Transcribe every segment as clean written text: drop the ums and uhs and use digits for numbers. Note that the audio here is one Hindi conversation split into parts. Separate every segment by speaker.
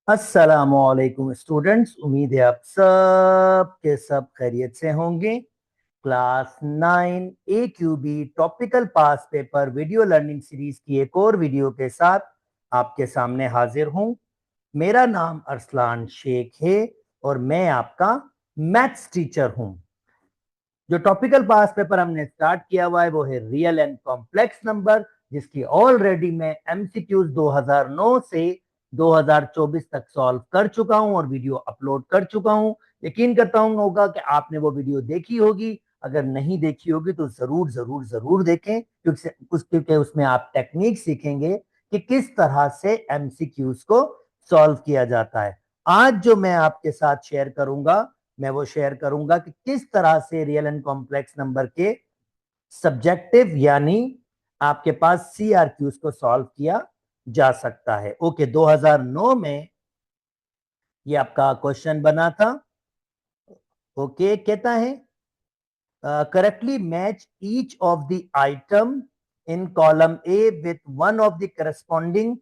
Speaker 1: अस्सलामुअलैकुम स्टूडेंट्स, उम्मीद है आप सब के सब खैरियत से होंगे। क्लास 9 AQB टॉपिकल पास पेपर वीडियो लर्निंग सीरीज की एक और वीडियो के साथ आपके सामने हाजिर हूं। मेरा नाम अरसलान शेख है और मैं आपका मैथ्स टीचर हूं। जो टॉपिकल पास पेपर हमने स्टार्ट किया हुआ है वो है रियल एंड कॉम्प्लेक्स नंबर, जिसकी ऑलरेडी मैं MCQs 2009 से 2024 तक सॉल्व कर चुका हूं और वीडियो अपलोड कर चुका हूं। यकीन करता हूं होगा कि आपने वो वीडियो देखी होगी। अगर नहीं देखी होगी तो जरूर जरूर जरूर देखें, क्योंकि उसमें आप टेक्निक सीखेंगे कि किस तरह से MCQs को सॉल्व किया जाता है। आज जो मैं आपके साथ शेयर करूंगा, मैं वो शेयर करूंगा कि किस तरह से रियल एंड कॉम्प्लेक्स नंबर के सब्जेक्टिव यानी आपके पास CRQs को सॉल्व किया जा सकता है। ओके, 2009 में ये आपका क्वेश्चन बना था। ओके, कहता है correctly match each of the item in column A with one of the corresponding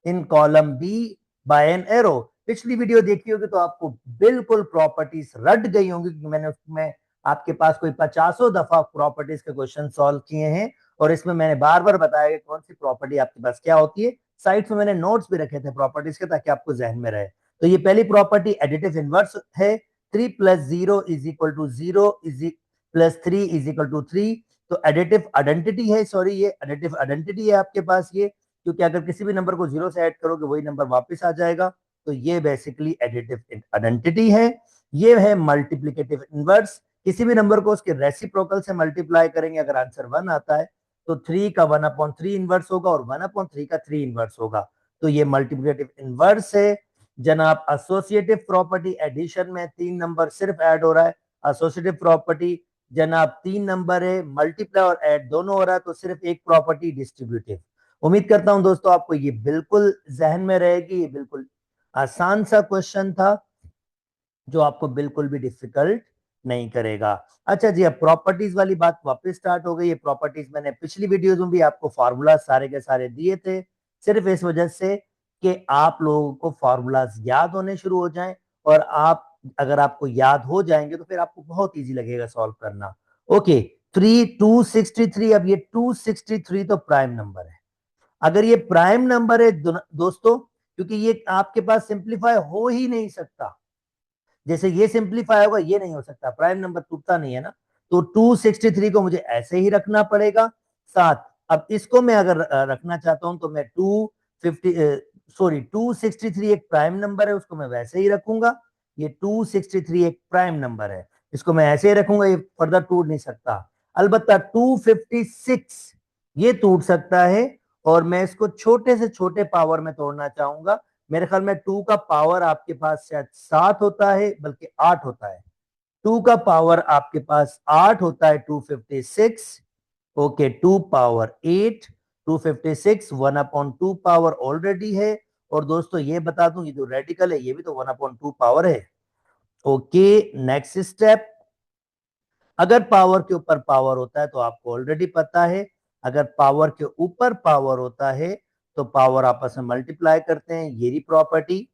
Speaker 1: in column B by an arrow. पिछली वीडियो देखी होगी तो आपको बिल्कुल प्रॉपर्टीज रट गई होंगी, क्योंकि मैंने उसमें आपके पास कोई 50 दफा प्रॉपर्टीज के क्वेश्चन सॉल्व किए हैं और इसमें मैंने बार बार बताया कि कौन सी प्रॉपर्टी आपके पास क्या होती है। साइड्स में मैंने नोट्स भी रखे थे प्रॉपर्टीज के, ताकि आपको जहन में रहे। तो ये पहली प्रॉपर्टी एडिटिव इनवर्स है। 3 + 0 = 0 प्लस 3 = 3। तो एडिटिव आइडेंटिटी है, सॉरी ये एडिटिव आइडेंटिटी है आपके पास ये, क्योंकि अगर किसी भी नंबर को 0 से ऐड करोगे वही नंबर वापस आ जाएगा। तो ये बेसिकली एडिटिव आइडेंटिटी है। ये है मल्टीप्लिकेटिव इनवर्स। किसी भी नंबर को उसके रेसिप्रोकल से मल्टीप्लाई करेंगे, अगर आंसर 1 आता है तो 3 का 1/3 इनवर्स होगा और 1/3 का 3 इनवर्स होगा। तो ये मल्टीप्लिकेटिव इनवर्स है जनाब। एसोसिएटिव प्रॉपर्टी, एडिशन में 3 नंबर सिर्फ ऐड हो रहा है। एसोसिएटिव प्रॉपर्टी जनाब 3 नंबर है, मल्टीप्लाई और ऐड दोनों हो रहा है, तो सिर्फ एक प्रॉपर्टी डिस्ट्रीब्यूटिव। उम्मीद करता हूं दोस्तों आपको ये बिल्कुल जहन में रहेगी। ये बिल्कुल आसान सा क्वेश्चन था जो आपको बिल्कुल भी डिफिकल्ट नहीं करेगा। अच्छा जी, अब प्रॉपर्टीज वाली बात वापस स्टार्ट हो गई। ये प्रॉपर्टीज मैंने पिछली वीडियोस में भी आपको फार्मूला सारे के सारे दिए थे, सिर्फ इस वजह से कि आप लोगों को फार्मूलाज याद होने शुरू हो जाएं। और आप अगर आपको याद हो जाएंगे तो फिर आपको बहुत इजी लगेगा सॉल्व करना। ओके, 263। अब ये 263 तो प्राइम नंबर है। अगर ये प्राइम नंबर है दोस्तों, क्योंकि ये आपके पास सिंप्लीफाई हो ही नहीं सकता। जैसे ये सिंप्लीफाई होगा ये नहीं हो सकता, प्राइम नंबर टूटता नहीं है ना। तो 263 को मुझे ऐसे ही रखना पड़ेगा साथ। अब इसको मैं अगर रखना चाहता हूं तो मैं 263 एक प्राइम नंबर है, उसको मैं वैसे ही रखूंगा। ये 263 एक प्राइम नंबर है, इसको मैं ऐसे ही रखूंगा, ये फर्दर टूट नहीं सकता। अलबत्ता 256 ये टूट सकता है, और मैं इसको छोटे से छोटे पावर में तोड़ना चाहूंगा। मेरे ख्याल में 2 का पावर आपके पास शायद 7 होता है, बल्कि 8 होता है। 2 का पावर आपके पास 8 होता है, 256। ओके, 2 पावर 8, 256 1/2 पावर ऑलरेडी है। और दोस्तों ये बता दूं, ये जो रेडिकल है ये भी तो 1/2 पावर है। Okay, next step. अगर पावर के ऊपर पावर होता है तो आपको ऑलरेडी पता है, अगर पावर के ऊपर पावर होता है तो पावर आपस में मल्टीप्लाई करते हैं, ये प्रॉपर्टी।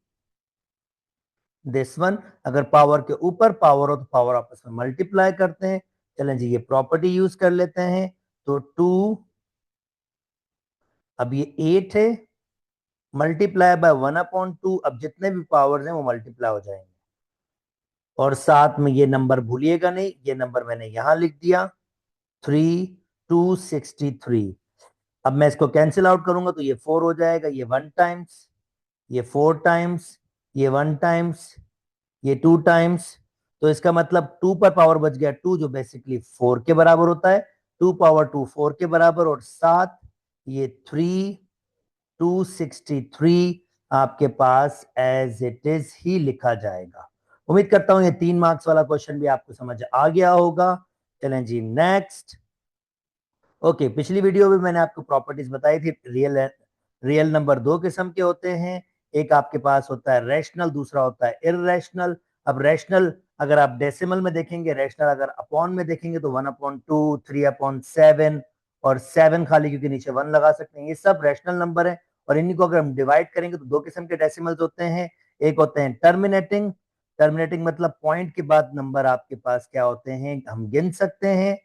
Speaker 1: दिस वन, अगर पावर के ऊपर पावर हो तो पावर आपस में मल्टीप्लाई करते हैं। चलें जी, ये प्रॉपर्टी यूज कर लेते हैं। तो 2, अब ये 8 है, मल्टीप्लाई बाय 1/2। अब जितने भी पावर्स हैं वो मल्टीप्लाई हो जाएंगे, और साथ में ये नंबर भूलिएगा नहीं, ये नंबर मैंने यहां लिख दिया 263। अब मैं इसको कैंसिल आउट करूंगा तो ये 4 हो जाएगा, ये 1 टाइम्स, ये 4 टाइम्स, ये 1 टाइम्स, ये 2 टाइम्स। तो इसका मतलब 2 पर पावर बच गया 2, जो बेसिकली 4 के बराबर होता है। 2 पावर 2 4 के बराबर, और साथ ये 3, 263 आपके पास एज इट इज ही लिखा जाएगा। उम्मीद करता हूं ये 3 मार्क्स वाला क्वेश्चन भी आपको समझ आ गया होगा। चलें जी नेक्स्ट। ओके, पिछली वीडियो में मैंने आपको प्रॉपर्टीज बताई थी। रियल नंबर दो किस्म के होते हैं, एक आपके पास होता है रैशनल, दूसरा होता है इररेशनल। अब रैशनल अगर आप डेसिमल में देखेंगे, रैशनल अगर अपॉन में देखेंगे तो 1/2, 3/7, और 7 खाली क्योंकि नीचे 1 लगा सकते हैं, ये सब रैशनल नंबर है। और इन्हीं को अगर हम डिवाइड करेंगे तो दो किस्म के डेसिमल्स होते हैं, एक होते हैं टर्मिनेटिंग, टर्मिनेटिंग मतलब पॉइंट के बाद नंबर आपके पास क्या होते हैं, हम गिन सकते हैं।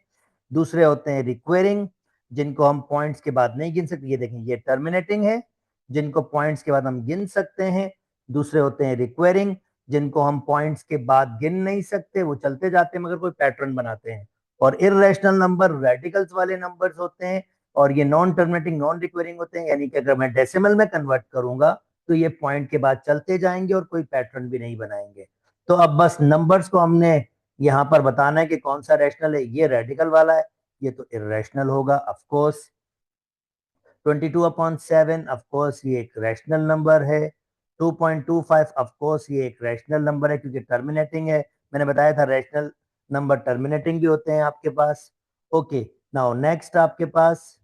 Speaker 1: दूसरे होते हैं रिक्वेरिंग, जिनको हम पॉइंट्स के बाद नहीं गिन सकते, ये देखें ये टर्मिनेटिंग है, जिनको पॉइंट्स के बाद हम गिन सकते हैं। दूसरे होते हैं रिक्वेरिंग, जिनको हम पॉइंट्स के बाद गिन नहीं सकते, वो चलते जाते हैं मगर कोई पैटर्न बनाते हैं। और इर्रेशनल नंबर रेडिकल्स वाले नंबर्स होते हैं, और ये नॉन टर्मिनेटिंग नॉन रिक्वेरिंग होते हैं, यानी कि अगर मैं डेसिमल में कन्वर्ट करूंगा तो ये पॉइंट के बाद चलते जाएंगे और कोई पैटर्न भी नहीं बनाएंगे। तो अब बस नंबर्स को हमने यहाँ पर बताना है कि कौन सा रैशनल है, ये रेडिकल वाला है, ये तो इर्रेशनल होगा ऑफ कोर्स। 22/7 ऑफ कोर्स ये एक रैशनल नंबर है। 2.25 ऑफ कोर्स ये एक रैशनल नंबर है क्योंकि टर्मिनेटिंग है, मैंने बताया था रैशनल नंबर टर्मिनेटिंग भी होते हैं आपके पास। ओके, नाउ नेक्स्ट आपके पास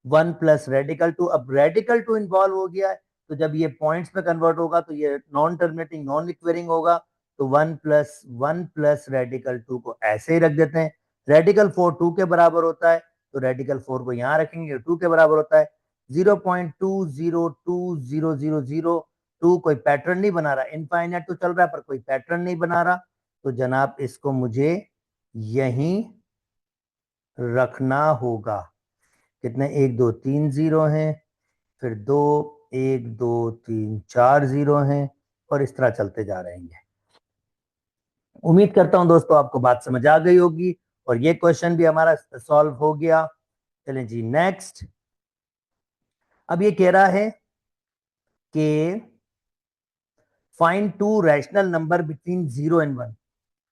Speaker 1: 1 + रेडिकल 2। अब रेडिकल 2 इन्वॉल्व हो गया है, तो जब ये पॉइंट्स में कन्वर्ट होगा तो ये नॉन टर्मिनेटिंग नॉन रिक्वेरिंग होगा। तो 1 + 1 + रेडिकल 2 को ऐसे ही रख देते हैं। रेडिकल 4 2 के बराबर होता है, तो रेडिकल 4 को यहाँ रखेंगे, 2 के बराबर होता है। 0.202000 कोई पैटर्न नहीं बना रहा, इनफाइनाइट तो चल रहा है पर कोई पैटर्न नहीं बना रहा, तो जनाब इसको मुझे यहीं रखना होगा। कितने, 1 2 3 0 हैं, फिर 2 1 2 3 4 0 हैं, और इस तरह चलते जा रहेंगे। उम्मीद करता हूं दोस्तों आपको बात समझ आ गई होगी, और ये क्वेश्चन भी हमारा सॉल्व हो गया। चलें जी नेक्स्ट। अब ये कह रहा है कि फाइंड 2 रैशनल नंबर बिटवीन 0 और 1।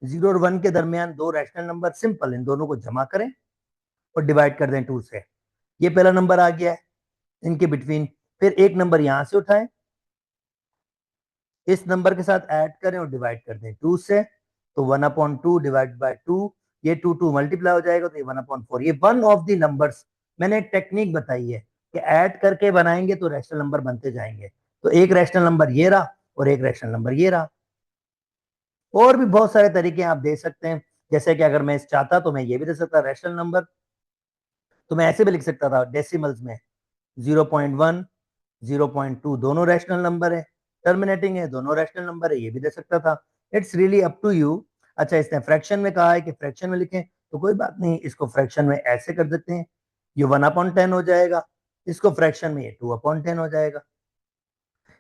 Speaker 1: 0 और 1 के दरमियान 2 रैशनल नंबर, सिंपल, इन दोनों को जमा करें और डिवाइड कर दें 2 से। ये पहला नंबर आ गया है इनके बिटवीन। फिर एक नंबर यहां से उठाएं, इस नंबर के साथ ऐड करें और डिवाइड कर दें 2 से, तो 1/2 डिवाइड बाय 2, ये 2 2 मल्टीप्लाई हो जाएगा, तो ये 1/4। ये वन ऑफ द नंबर्स, मैंने एक टेक्निक बताई है कि ऐड करके बनाएंगे तो रैशनल नंबर बनते जाएंगे। तो एक रैशनल नंबर ये रहा और एक रैशनल नंबर ये रहा। और भी बहुत सारे तरीके आप दे सकते हैं, जैसे कि अगर मैं इस चाहता तो मैं ये भी दे सकता रैशनल नंबर, तो मैं ऐसे भी लिख सकता था डेसिमल्स में, 0.1 0.2 दोनों रैशनल नंबर है, टर्मिनेटिंग है, दोनों रैशनल नंबर है, ये भी दे सकता था। It's really up to you. अच्छा, इसने फ्रैक्शन में कहा है कि फ्रैक्शन में लिखें, तो कोई बात नहीं, इसको फ्रैक्शन में ऐसे कर देते हैं, ये 1/10 हो जाएगा, इसको फ्रैक्शन में ये 2/10 हो जाएगा,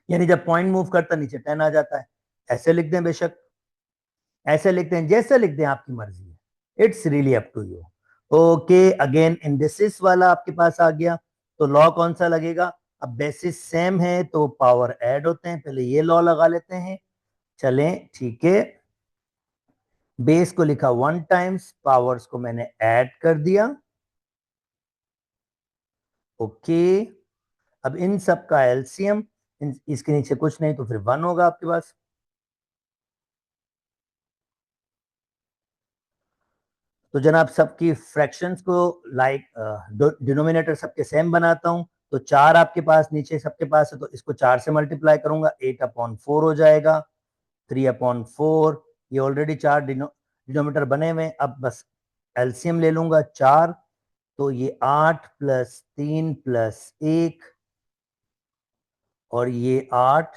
Speaker 1: यानी जब पॉइंट मूव करता नीचे 10 आ जाता है। ऐसे लिख दें, बेशक ऐसे लिखते हैं, जैसे लिख दें आपकी मर्जी है, it's really up to you. Okay, again indices वाला आपके पास आ गया, तो लॉ कौन सा लगेगा। अब बेसिस सेम है तो पावर ऐड होते हैं, पहले ये लॉ लगा लेते हैं। चलें ठीक है, बेस को लिखा 1 टाइम्स, पावर्स को मैंने ऐड कर दिया। ओके, अब इन सब का एलसीएम, इसके नीचे कुछ नहीं तो फिर 1 होगा आपके पास। तो जनाब सबकी फ्रैक्शंस को लाइक डिनोमिनेटर सबके सेम बनाता हूं, तो 4 आपके पास नीचे सबके पास है, तो इसको 4 से मल्टीप्लाई करूंगा, 8/4 हो जाएगा। 3/4, ये ऑलरेडी 4 डिनोमिनेटर बने हुए, अब बस एलसीएम ले लूंगा 4, तो ये 8 + 3 + 1, और ये 8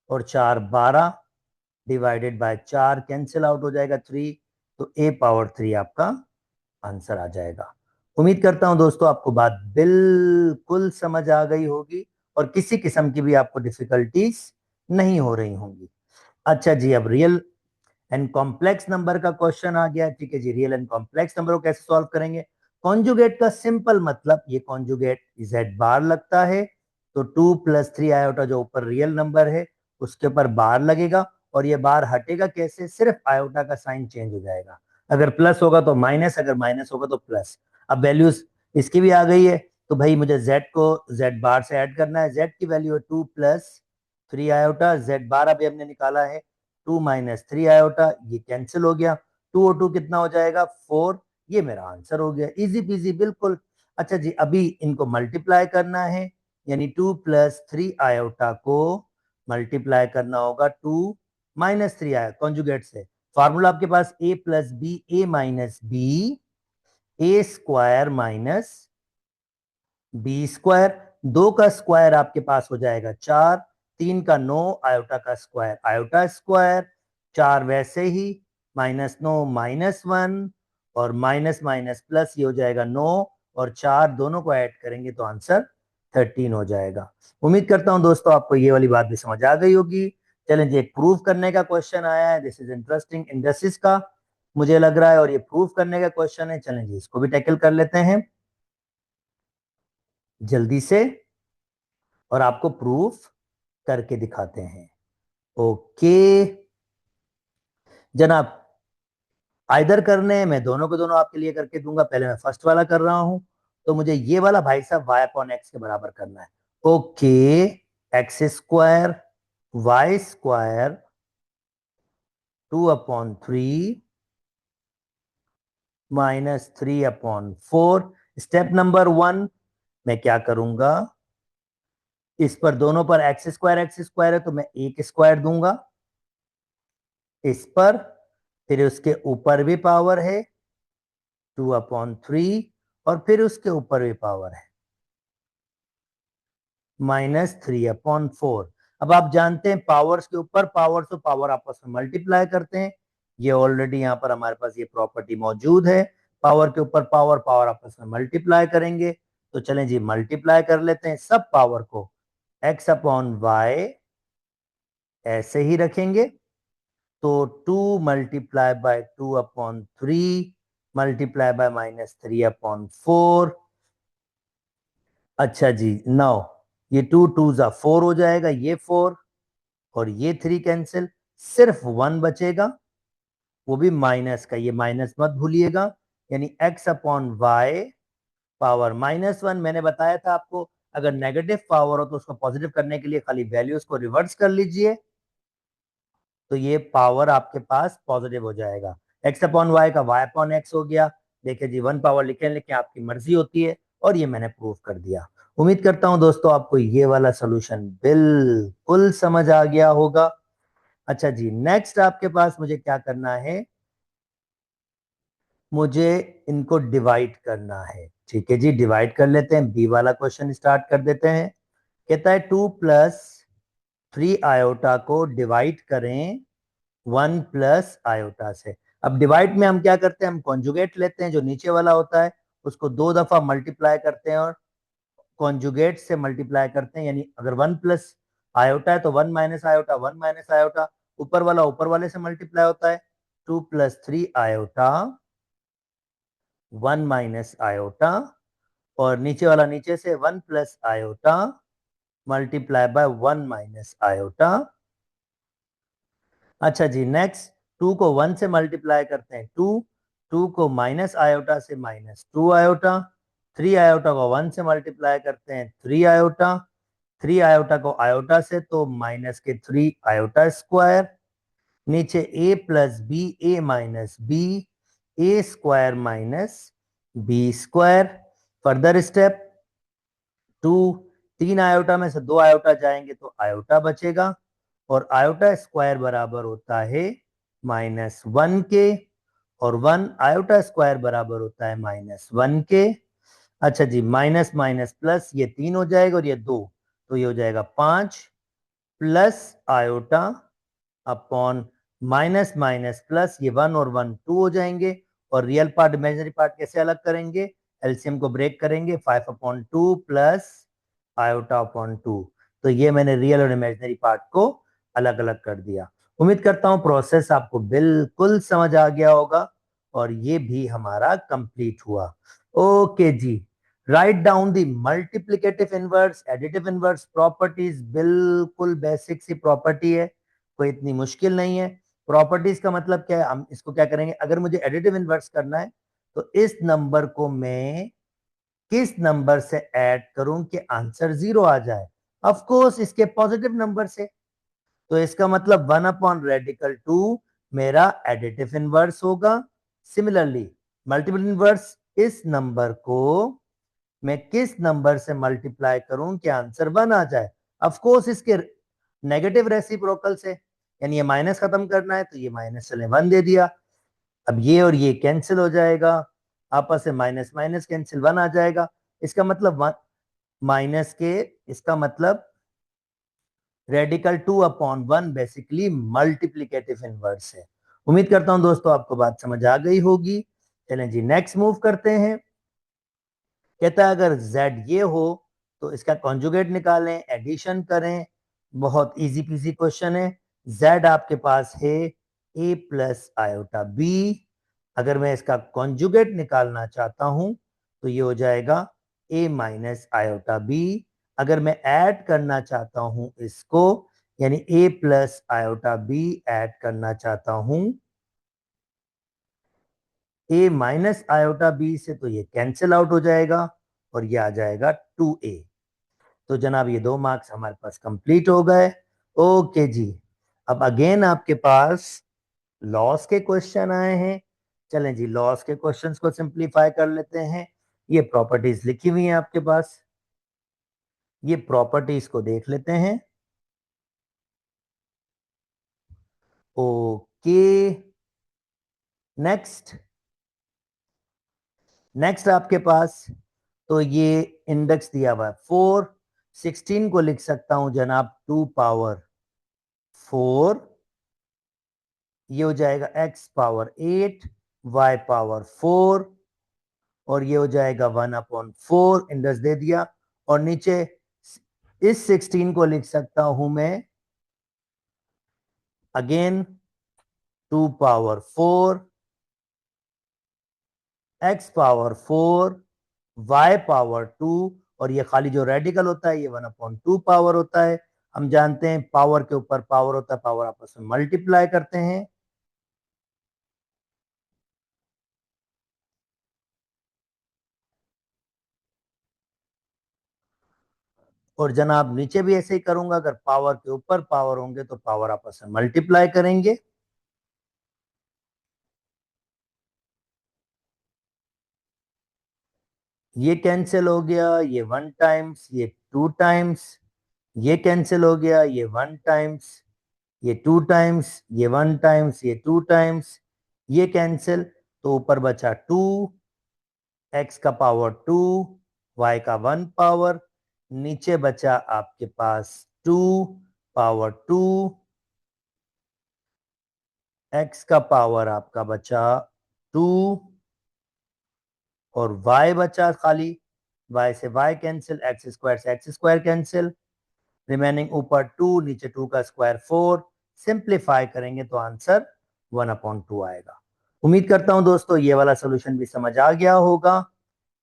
Speaker 1: और 4 12, डिवाइडेड बाय 4 कैंसिल आउट हो जाएगा 3, तो a⁻³ आपका आंसर आ जाएगा। उम्मीद करता हूं दोस्तों आपको बात बिल्कुल समझ आ गई होगी और किसी किस्म की भी आपको डिफिकल्टीज नहीं हो रही होंगी। अच्छा जी, अब रियल एंड कॉम्प्लेक्स नंबर का क्वेश्चन आ गया। ठीक है जी, रियल एंड कॉम्प्लेक्स नंबर को कैसे सॉल्व करेंगे। कॉन्जुगेट का सिंपल मतलब, ये कॉन्जुगेट z बार लगता है, तो 2 + 3 आयोटा जो ऊपर रियल नंबर है उसके ऊपर बार लगेगा, और ये बार हटेगा कैसे, सिर्फ आयोटा का साइन चेंज हो जाएगा। अगर प्लस होगा तो माइनस, अगर माइनस होगा तो प्लस। अब वैल्यूज इसकी भी आ गई है, तो भाई मुझे z को z बार से ऐड करना है। z की वैल्यू है 2 + 3 आयोटा, z बार अभी हमने निकाला है 2 - 3 आयोटा, ये कैंसिल हो गया, 2 और 2 कितना हो जाएगा 4, ये मेरा आंसर हो गया, इजी पीजी बिल्कुल। अच्छा जी, अभी इनको मल्टीप्लाई करना है, यानी 2 + 3 आयोटा को मल्टीप्लाई करना होगा 2 - 3 आयोटा कॉन्जुगेट से। फार्मूला आपके पास a + b, a² - b², 2 का स्क्वायर आपके पास हो जाएगा 4, 3 का 9, आयोटा का स्क्वायर आयोटा स्क्वायर, 4 वैसे ही, -9 -1, और माइनस माइनस प्लस ये हो जाएगा 9, और 4 दोनों को ऐड करेंगे तो आंसर 13 हो जाएगा। उम्मीद करता हूं दोस्तों आपको ये वाली बात भी समझ आ गई होगी। चलें जी, एक प्रूफ करने का क्वेश्चन आया है, दिस इज इंटरेस्टिंग इंडस्ट्रीज का मुझे लग रहा है, और ये प्रूफ करने का क्वेश्चन है। चलें जी, इसको भी टैकल कर लेते हैं जल्दी से, और आपको प्रूफ करके दिखाते हैं। ओके जनाब, आइदर करने हैं, मैं दोनों को दोनों आपके लिए करके दूंगा। पहले मैं फर्स्ट वाला कर रहा हूं, तो मुझे ये वाला भाई साहब y अपॉन एक्स के बराबर करना है। Okay, X square Y square 2/3 -3/4। Step number 1, मैं क्या करूंगा, इस पर दोनों पर एक्स स्क्वायर है तो मैं एक स्क्वायर दूंगा इस पर, फिर उसके ऊपर भी पावर है 2/3, और फिर उसके ऊपर भी पावर है -3/4। अब आप जानते हैं पावर्स के ऊपर पावर तो पावर आपस में मल्टीप्लाई करते हैं, ये ऑलरेडी यहाँ पर हमारे पास ये प्रॉपर्टी मौजूद है। पावर के ऊपर पावर पावर आपस में मल्टीप्लाई करेंगे, तो चलें जी मल्टीप्लाई कर लेते हैं सब पावर को। x/y ऐसे ही रखेंगे, तो 2 × 2/3 मल्टीप्लाई बाय -3/4। अच्छा जी, 9, ये 2 2 जा 4 हो जाएगा, ये 4 और ये 3 कैंसिल, सिर्फ 1 बचेगा, वो भी माइनस का, ये माइनस मत भूलिएगा। यानी x/y पावर -1। मैंने बताया था आपको, अगर नेगेटिव पावर हो तो उसको पॉजिटिव करने के लिए खाली वैल्यूज को रिवर्स कर लीजिए, तो ये पावर आपके पास पॉजिटिव हो जाएगा। x/y का y/x हो गया। देखिए जी, 1 पावर लिखें लिखें आपकी मर्जी होती है, और ये मैंने प्रूव कर दिया। उम्मीद करता हूं दोस्तों आपको ये वाला सॉल्यूशन बिल्कुल समझ आ गया होगा। अच्छा जी, नेक्स्ट आपके पास मुझे क्या करना है, मुझे इनको डिवाइड करना है। ठीक है जी, डिवाइड कर लेते हैं। बी वाला क्वेश्चन स्टार्ट कर देते हैं। कहता है 2 + 3 आयोटा को डिवाइड करें 1 + आयोटा से। अब डिवाइड में हम क्या करते हैं, हम कॉन्जुगेट लेते हैं, जो नीचे वाला होता है उसको 2 दफा मल्टीप्लाई करते हैं और कॉन्जुगेट से मल्टीप्लाई करते हैं। यानी अगर 1 + आयोटा है तो 1 - आयोटा 1 - आयोटा, ऊपर वाला ऊपर वाले से मल्टीप्लाई होता है। 2 + 3 आयोटा 1 - आयोटा, और नीचे वाला नीचे से 1 + आयोटा मल्टीप्लाई बाय 1 - आयोटा। अच्छा जी, नेक्स्ट 2 को 1 से मल्टीप्लाई करते हैं 2, 2 को माइनस आयोटा से -2 आयोटा, 3 आयोटा को 1 से मल्टीप्लाई करते हैं 3 आयोटा, 3 आयोटा को आयोटा से तो -3 आयोटा स्क्वायर, नीचे a + b a - b a square b square. Further step 2, 3 iota में से 2 आयोटा जाएंगे तो आयोटा बचेगा, और आयोटा स्क्वायर बराबर होता है -1 के, और 1 आयोटा स्क्वायर बराबर होता है -1 के। अच्छा जी, माइनस माइनस प्लस, ये 3 हो जाएगा और ये 2, तो ये हो जाएगा 5 plus iota upon minus minus plus, ये 1 और 1 2 हो जाएंगे, और रियल पार्ट इमेजिनरी पार्ट कैसे अलग करेंगे, एलसीएम को ब्रेक करेंगे, 5/2 प्लस आयोटा अपॉन 2। तो ये मैंने रियल और इमेजिनरी पार्ट को अलग अलग कर दिया। उम्मीद करता हूं प्रोसेस आपको बिल्कुल समझ आ गया होगा, और ये भी हमारा कंप्लीट हुआ। ओके जी, write down the multiplicative inverse additive inverse properties, बिल्कुल बेसिक सी प्रॉपर्टी है, कोई इतनी मुश्किल नहीं है। प्रॉपर्टीज का मतलब क्या है, हम इसको क्या करेंगे, अगर मुझे एडिटिव इनवर्स करना है तो इस नंबर को मैं किस नंबर से ऐड करूं कि आंसर 0 आ जाए, ऑफ कोर्स इसके पॉजिटिव नंबर से। तो इसका मतलब 1/2 मेरा एडिटिव इनवर्स होगा। सिमिलरली मल्टीपल इनवर्स, इस नंबर को मैं किस नंबर से मल्टीप्लाई करूं कि आंसर 1 आ जाए, ऑफ कोर्स इसके नेगेटिव रेसिप्रोकल से। यानी ये माइनस खत्म करना है तो ये माइनस चले 1 दे दिया। अब ये और ये कैंसिल हो जाएगा, आपस में माइनस माइनस कैंसिल 1 आ जाएगा। इसका मतलब 1 माइनस के, इसका मतलब रेडिकल 2/1 बेसिकली मल्टीप्लिकेटिव इनवर्स है। उम्मीद करता हूं दोस्तों आपको बात समझ आ गई होगी। चलें जी नेक्स्ट मूव करते हैं। कहता है अगर z ये हो तो इसका कॉन्जुगेट निकालें, एडिशन करें। बहुत इजी पीजी क्वेश्चन है। z आपके पास है a प्लस आयोटा b। अगर मैं इसका कॉन्जुगेट निकालना चाहता हूं तो ये हो जाएगा a माइनस आयोटा b। अगर मैं ऐड करना चाहता हूं इसको, यानी a plus iota b add करना चाहता हूं a माइनस आयोटा b से, तो ये कैंसिल आउट हो जाएगा और ये आ जाएगा 2a। तो जनाब ये 2 मार्क्स हमारे पास कंप्लीट हो गए। ओके जी, अब अगेन आपके पास लॉस के क्वेश्चन आए हैं। चलें जी लॉस के क्वेश्चंस को सिंपलीफाई कर लेते हैं। ये प्रॉपर्टीज लिखी हुई हैं आपके पास, ये प्रॉपर्टीज को देख लेते हैं। ओके नेक्स्ट नेक्स्ट आपके पास तो ये इंडेक्स दिया हुआ है 4। 16 को लिख सकता हूं जनाब 2 पावर 4। ये हो जाएगा x पावर 8, y पावर 4 और ये हो जाएगा 1/4 इंडेक्स दे दिया। और नीचे इस 16 को लिख सकता हूं मैं again 2 power 4, x power 4, y power 2 और ये खाली जो रेडिकल होता है ये 1/2 पावर होता है। हम जानते हैं पावर के ऊपर पावर होता है, पावर आपस में मल्टीप्लाई करते हैं। और जनाब नीचे भी ऐसे ही करूंगा, अगर पावर के ऊपर पावर होंगे तो पावर आपस में मल्टीप्लाई करेंगे। ये कैंसिल हो गया, ये 1 टाइम्स, ये 2 टाइम्स, ये कैंसिल हो गया, ये 1 टाइम्स, ये 2 टाइम्स, ये 1 टाइम्स, ये 2 टाइम्स, ये कैंसिल। तो ऊपर बचा 2, x का पावर 2, y का 1 पावर, नीचे बचा आपके पास 2 पावर 2, x का पावर आपका बचा 2 और y बचा खाली, y से y कैंसिल, एक्स स्क्वायर से एक्स स्क्वायर कैंसिल, रिमेनिंग ऊपर 2 नीचे 2 का स्क्वायर 4। सिंप्लीफाई करेंगे तो आंसर 1/2 आएगा। उम्मीद करता हूं दोस्तों ये वाला सोल्यूशन भी समझ आ गया होगा।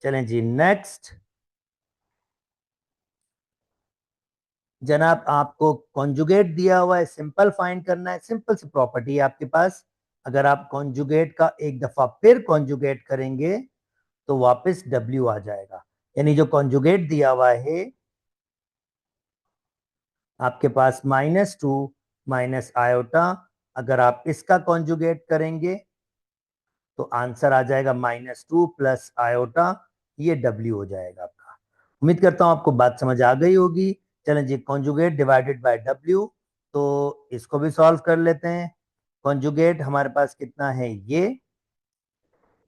Speaker 1: चलें जी नेक्स्ट। जनाब आपको कॉन्जुगेट दिया हुआ है, सिंपल फाइंड करना है। सिंपल सी प्रॉपर्टी है आपके पास, अगर आप कॉन्जुगेट का एक दफा फिर कॉन्जुगेट करेंगे तो वापस W आ जाएगा। यानी जो कॉन्जुगेट दिया हुआ है आपके पास -2 माइनस आयोटा, अगर आप इसका कॉन्जुगेट करेंगे तो आंसर आ जाएगा -2 प्लस आयोटा, ये W हो जाएगा आपका। उम्मीद करता हूं आपको बात समझ आ गई होगी। चलें z conjugate divided by W, तो इसको भी सॉल्व कर लेते हैं। कॉन्जुगेट हमारे पास कितना है ये,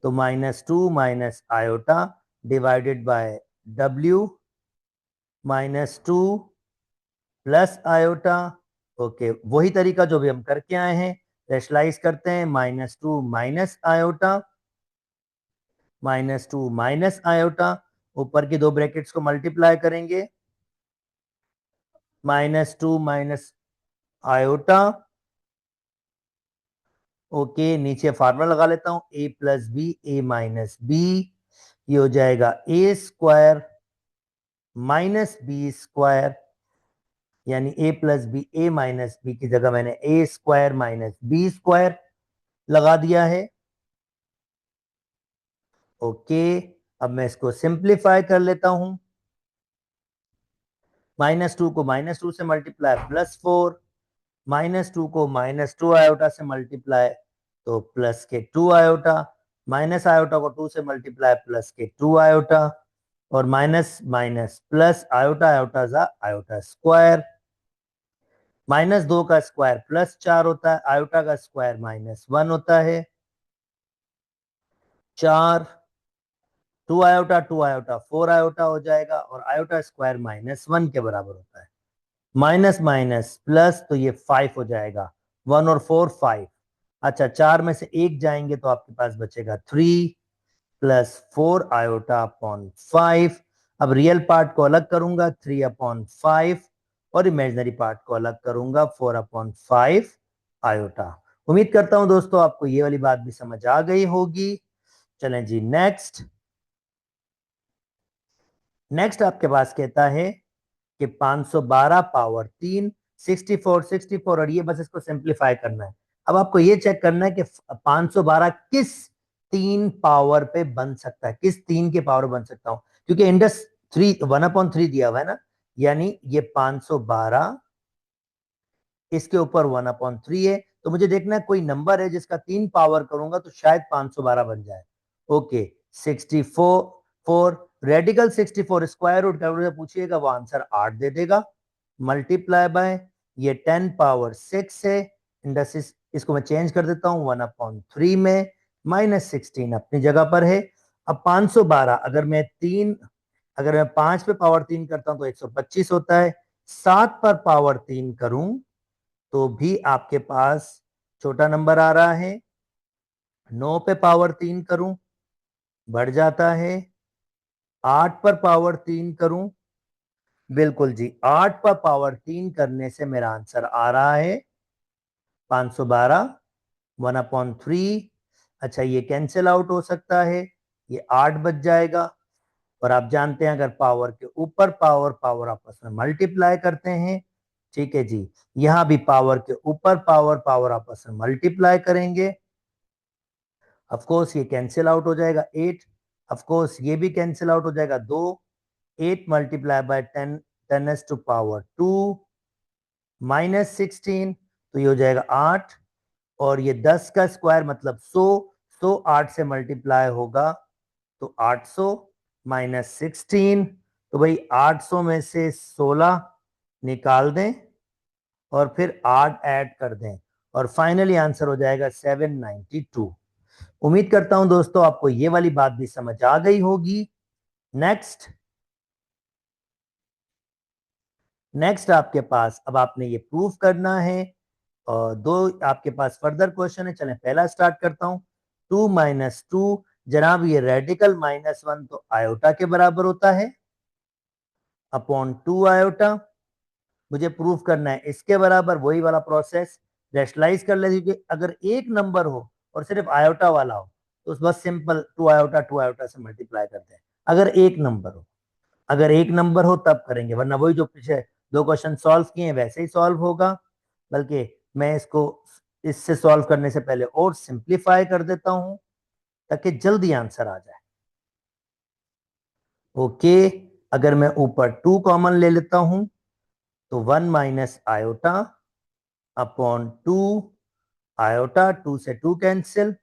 Speaker 1: तो -2 minus iota divided by W, -2 plus iota. Okay वही तरीका जो भी हम करके आए हैं, रेशलाइज करते हैं। -2 माइनस आयोटा, -2 माइनस आयोटा, ऊपर की 2 ब्रैकेट्स को मल्टीप्लाई करेंगे। -2 माइनस आयोटा, ओके नीचे फार्मूला लगा लेता हूं, a plus B A minus B, ये हो जाएगा A square minus B square, यानी a plus B A minus B की जगह मैंने A square minus B square लगा दिया है। ओके अब मैं इसको सिंप्लीफाई कर लेता हूं। -2 को -2 से मल्टीप्लाई +4, -2 को -2 आयोटा से मल्टीप्लाई तो प्लस के 2 आयोटा, माइनस आयोटा को 2 से मल्टीप्लाई प्लस के 2 आयोटा, और minus minus plus iota iota जा आयोटा स्क्वायर, -2 का स्क्वायर +4 होता है, आयोटा का स्क्वायर -1 होता है। 4 2 आयोटा 4 आयोटा हो जाएगा और आयोटा स्क्वायर -1 के बराबर होता है। माइनस माइनस प्लस, तो ये 5 हो जाएगा। 1 और 4 5। अच्छा, 4 में से एक जाएंगे तो आपके पास बचेगा 3 प्लस 4 आयोटा अपॉन 5। अब रियल पार्ट को अलग करूंगा 3 अपॉन 5, और इमेजिनरी पार्ट को अलग करूंगा 4 अपॉन 5 आयोटा। उम्मीद करता हूं दोस्तों आपको ये वाली बात भी समझ आ गई होगी। चलें जी नेक्स्ट। नेक्स्ट आपके पास कहता है कि 512 पावर 3 64 64, और ये बस इसको सिंप्लीफाई करना है। अब आपको ये चेक करना है कि 512 किस तीन पावर पे बन सकता है, किस तीन के पावर बन सकता हूं, क्योंकि इंडस 1/3 दिया हुआ है ना, यानी ये 512 इसके ऊपर 1/3 है, तो मुझे देखना है कोई नंबर है जिसका 3 पावर करूंगा तो शायद 512 बन जाए। Okay, 64 radical 64 square root calculator पूछिएगा, वो आंसर 8 दे देगा। मल्टीप्लाई बाय ये 10 पावर 6 है, इंडस्ट्रीज इसको मैं चेंज कर देता हूँ 1/3 में, -16 अपनी जगह पर है। अब 512 अगर मैं 5 पे पावर 3 करता हूं तो 125 होता है। 7 पर पावर 3 करूं तो भी आपके पास छोटा नंबर आ रहा है। 9 पे पावर 3 करूं बढ़ जाता है। 8 पर पावर 3 करूं, बिल्कुल जी, 8 पर पावर 3 करने से मेरा आंसर आ रहा है 512 1/3। अच्छा, ये कैंसिल आउट हो सकता है, ये 8 बच जाएगा। और आप जानते हैं अगर पावर के ऊपर पावर पावर आपस में मल्टीप्लाई करते हैं, ठीक है जी, यहां भी पावर के ऊपर पावर पावर आपस में मल्टीप्लाई करेंगे। ऑफ कोर्स ये कैंसिल आउट हो जाएगा 8, ऑफ कोर्स ये भी कैंसिल आउट हो जाएगा 2। 8 multiply by 10 10s to power 2 -16, तो ये हो जाएगा 8। और ये 10 का स्क्वायर मतलब 100, 100 8 से मल्टीप्लाई होगा तो 800 -16, तो भाई 800 में से 16 निकाल दें और फिर 8 ऐड कर दें, और फाइनली आंसर हो जाएगा 792। उम्मीद करता हूं दोस्तों आपको ये वाली बात भी समझ आ गई होगी। नेक्स्ट। नेक्स्ट आपके पास अब आपने ये प्रूफ करना है, और दो आपके पास फर्दर क्वेश्चन है। चलें पहला स्टार्ट करता हूं। 2 - 2, जनाब ये रेडिकल -1 तो आयोटा के बराबर होता है अपॉन 2 आयोटा। मुझे प्रूफ करना है इसके बराबर, वही वाला प्रोसेस रेशनलाइज कर लेते, क्योंकि अगर एक नंबर हो और सिर्फ आयोटा वाला हो तो बस सिंपल 2 आयोटा से मल्टीप्लाई करते हैं। अगर एक नंबर हो तब करेंगे, वरना वही जो पीछे दो क्वेश्चन सॉल्व किए हैं वैसे ही सॉल्व होगा। बल्कि मैं इसको इससे सॉल्व करने से पहले और सिंप्लीफाई कर देता हूं ताकि जल्दी आंसर आ जाए। ओके, अगर मैं ऊपर 2 कॉमन ले लेता हूं तो 1 माइनस आयोटा अपॉन 2 आयोटा, 2 से 2 कैंसिल,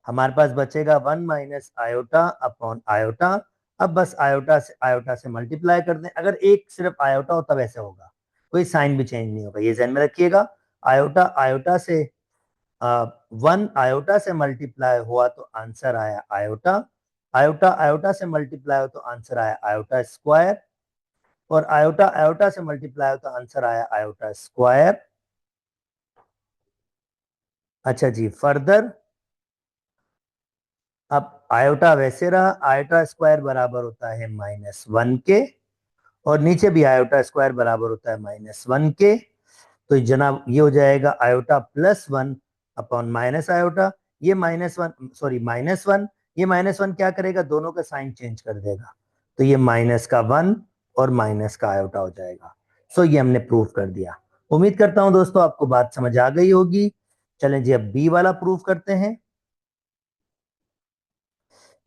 Speaker 1: हमारे पास बचेगा 1 माइनस आयोटा अपॉन आयोटा। अब बस आयोटा से मल्टीप्लाई कर दें। अगर एक सिर्फ आयोटा हो तब ऐसे होगा, कोई साइन भी चेंज नहीं होगा, ये ध्यान में रखिएगा। आयोटा आयोटा से 1 आयोटा से मल्टीप्लाई हुआ तो आंसर आया आयोटा। आयोटा आयोटा से मल्टीप्लाई हो तो आंसर आया आयोटा स्क्वायर, और आयोटा आयोटा से मल्टीप्लाई हो तो आंसर आया आयोटा स्क्वायर। अच्छा जी, फर्दर अब आयोटा वैसे रहा, आयोटा स्क्वायर बराबर होता है -1 के, और नीचे भी आयोटा स्क्वायर बराबर होता है -1 के। तो जनाब ये हो जाएगा आयोटा +1 अपॉन माइनस आयोटा। ये -1, सॉरी -1, ये -1 क्या करेगा, दोनों का साइन चेंज कर देगा, तो ये -1 और माइनस का आयोटा हो जाएगा। सो ये हमने प्रूफ कर दिया। उम्मीद करता हूं दोस्तों आपको बात समझ आ गई होगी। चलें जी अब बी वाला प्रूफ करते हैं।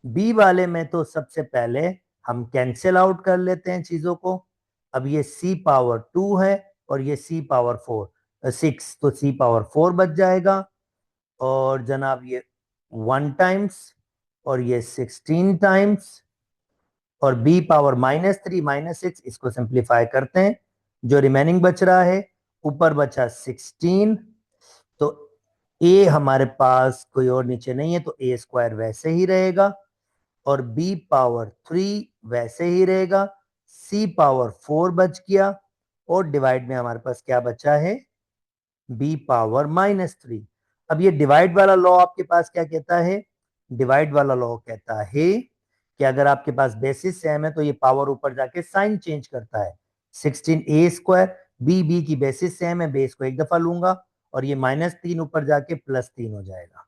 Speaker 1: बी वाले में तो सबसे पहले हम कैंसिल आउट कर लेते हैं चीजों को। अब ये सी पावर 2 है और ये सी पावर 6, तो सी पावर 4 बच जाएगा। और जनाब ये 1 टाइम्स और ये 16 टाइम्स, और बी पावर -3 -6, इसको सिंप्लीफाई करते हैं, जो रिमेनिंग बच रहा है ऊपर बचा 16। तो ए हमारे पास कोई और नीचे नहीं है तो ए स्क्वायर वैसे ही रहेगा, और बी पावर 3 वैसे ही रहेगा। सी पावर 4 बच गया, और डिवाइड में हमारे पास क्या बचा है, b पावर -3। अब ये डिवाइड वाला लॉ आपके पास क्या कहता है, डिवाइड वाला लॉ कहता है कि अगर आपके पास बेसिस सेम है तो ये पावर ऊपर जाके साइन चेंज करता है। 16a², b की बेसिस सेम है, बेस को एक दफा लूंगा और ये -3 ऊपर जाके +3 हो जाएगा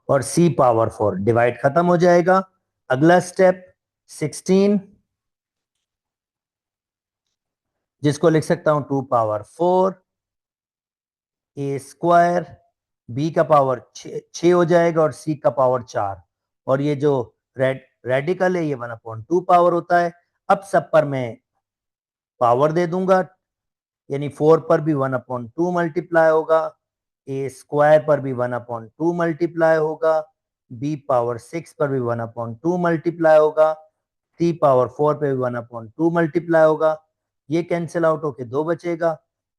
Speaker 1: और c पावर 4 डिवाइड खत्म हो जाएगा। अगला स्टेप 16, जिसको लिख सकता हूं 2 पावर 4 a², b का पावर 6 हो जाएगा और c का पावर 4, और ये जो रेडिकल है ये 1/2 पावर होता है। अब सब पर मैं पावर दे दूंगा, यानी 4 पर भी 1/2 मल्टीप्लाई होगा, a² पर भी 1/2 मल्टीप्लाई होगा, b पावर 6 पर भी 1/2 मल्टीप्लाई होगा, c पावर 4 पे भी 1/2 मल्टीप्लाई होगा। ये कैंसिल आउट होके 2 बचेगा,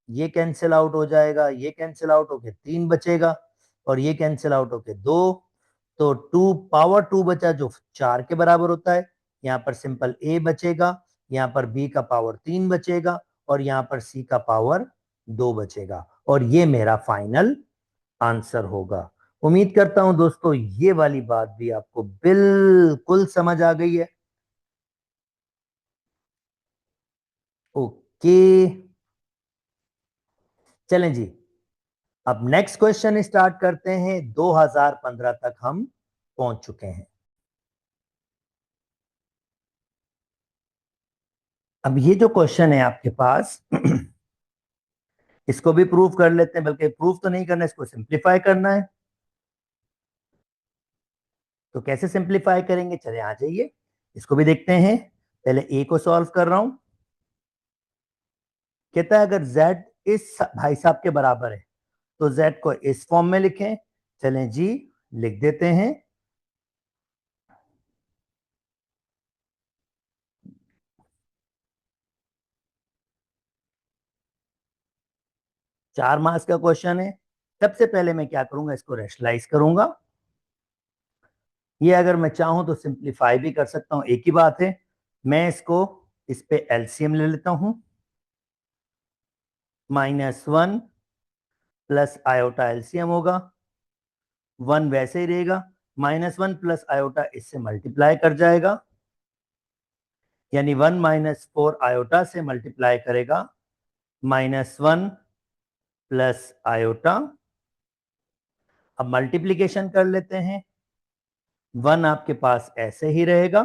Speaker 1: ये कैंसिल आउट हो जाएगा, ये कैंसिल आउट होके 3 बचेगा और ये कैंसिल आउट होके 2। तो 2 पावर 2 बचा जो 4 के बराबर होता है। यहाँ पर सिंपल a बचेगा, यहाँ पर b का पावर 3 बचेगा और यहाँ पर c का पावर 2 बचेगा, और ये मेरा फाइनल आंसर होगा। उम्मीद करता हूं दोस्तों ये वाली बात भी आपको बिल्कुल समझ आ गई है। ओके, चलें जी, अब नेक्स्ट क्वेश्चन स्टार्ट करते हैं। 2015 तक हम पहुंच चुके हैं। अब ये जो क्वेश्चन है आपके पास इसको भी प्रूव कर लेते हैं, बल्कि प्रूव तो नहीं करना, इसको सिंप्लीफाई करना है। तो कैसे सिंप्लीफाई करेंगे, चले आ जाइए, इसको भी देखते हैं। पहले ए को सॉल्व कर रहा हूं। कहता है अगर z इस भाई साहब के बराबर है तो z को इस फॉर्म में लिखें। चलें जी, लिख देते हैं। 4 मार्क्स का क्वेश्चन है। सबसे पहले मैं क्या करूंगा, इसको रेशनलाइज करूंगा। ये अगर मैं चाहूं तो सिंप्लीफाई भी कर सकता हूं, एक ही बात है। मैं इसको इस पे एलसीएम ले लेता हूं। -1 प्लस आयोटा एलसीएम होगा, 1 वैसे ही रहेगा, -1 प्लस आयोटा इससे मल्टीप्लाई कर जाएगा, यानी 1 -4 आयोटा से मल्टीप्लाई करेगा, -1 प्लस आयोटा। अब मल्टीप्लीकेशन कर लेते हैं। 1 आपके पास ऐसे ही रहेगा,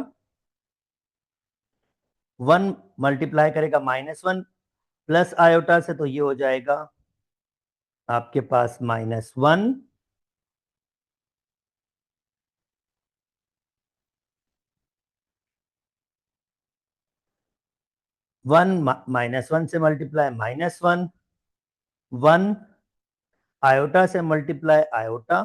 Speaker 1: 1 मल्टीप्लाई करेगा -1 प्लस आयोटा से, तो ये हो जाएगा आपके पास -1 1 -1 से मल्टीप्लाई -1 1 आयोटा से मल्टीप्लाई आयोटा,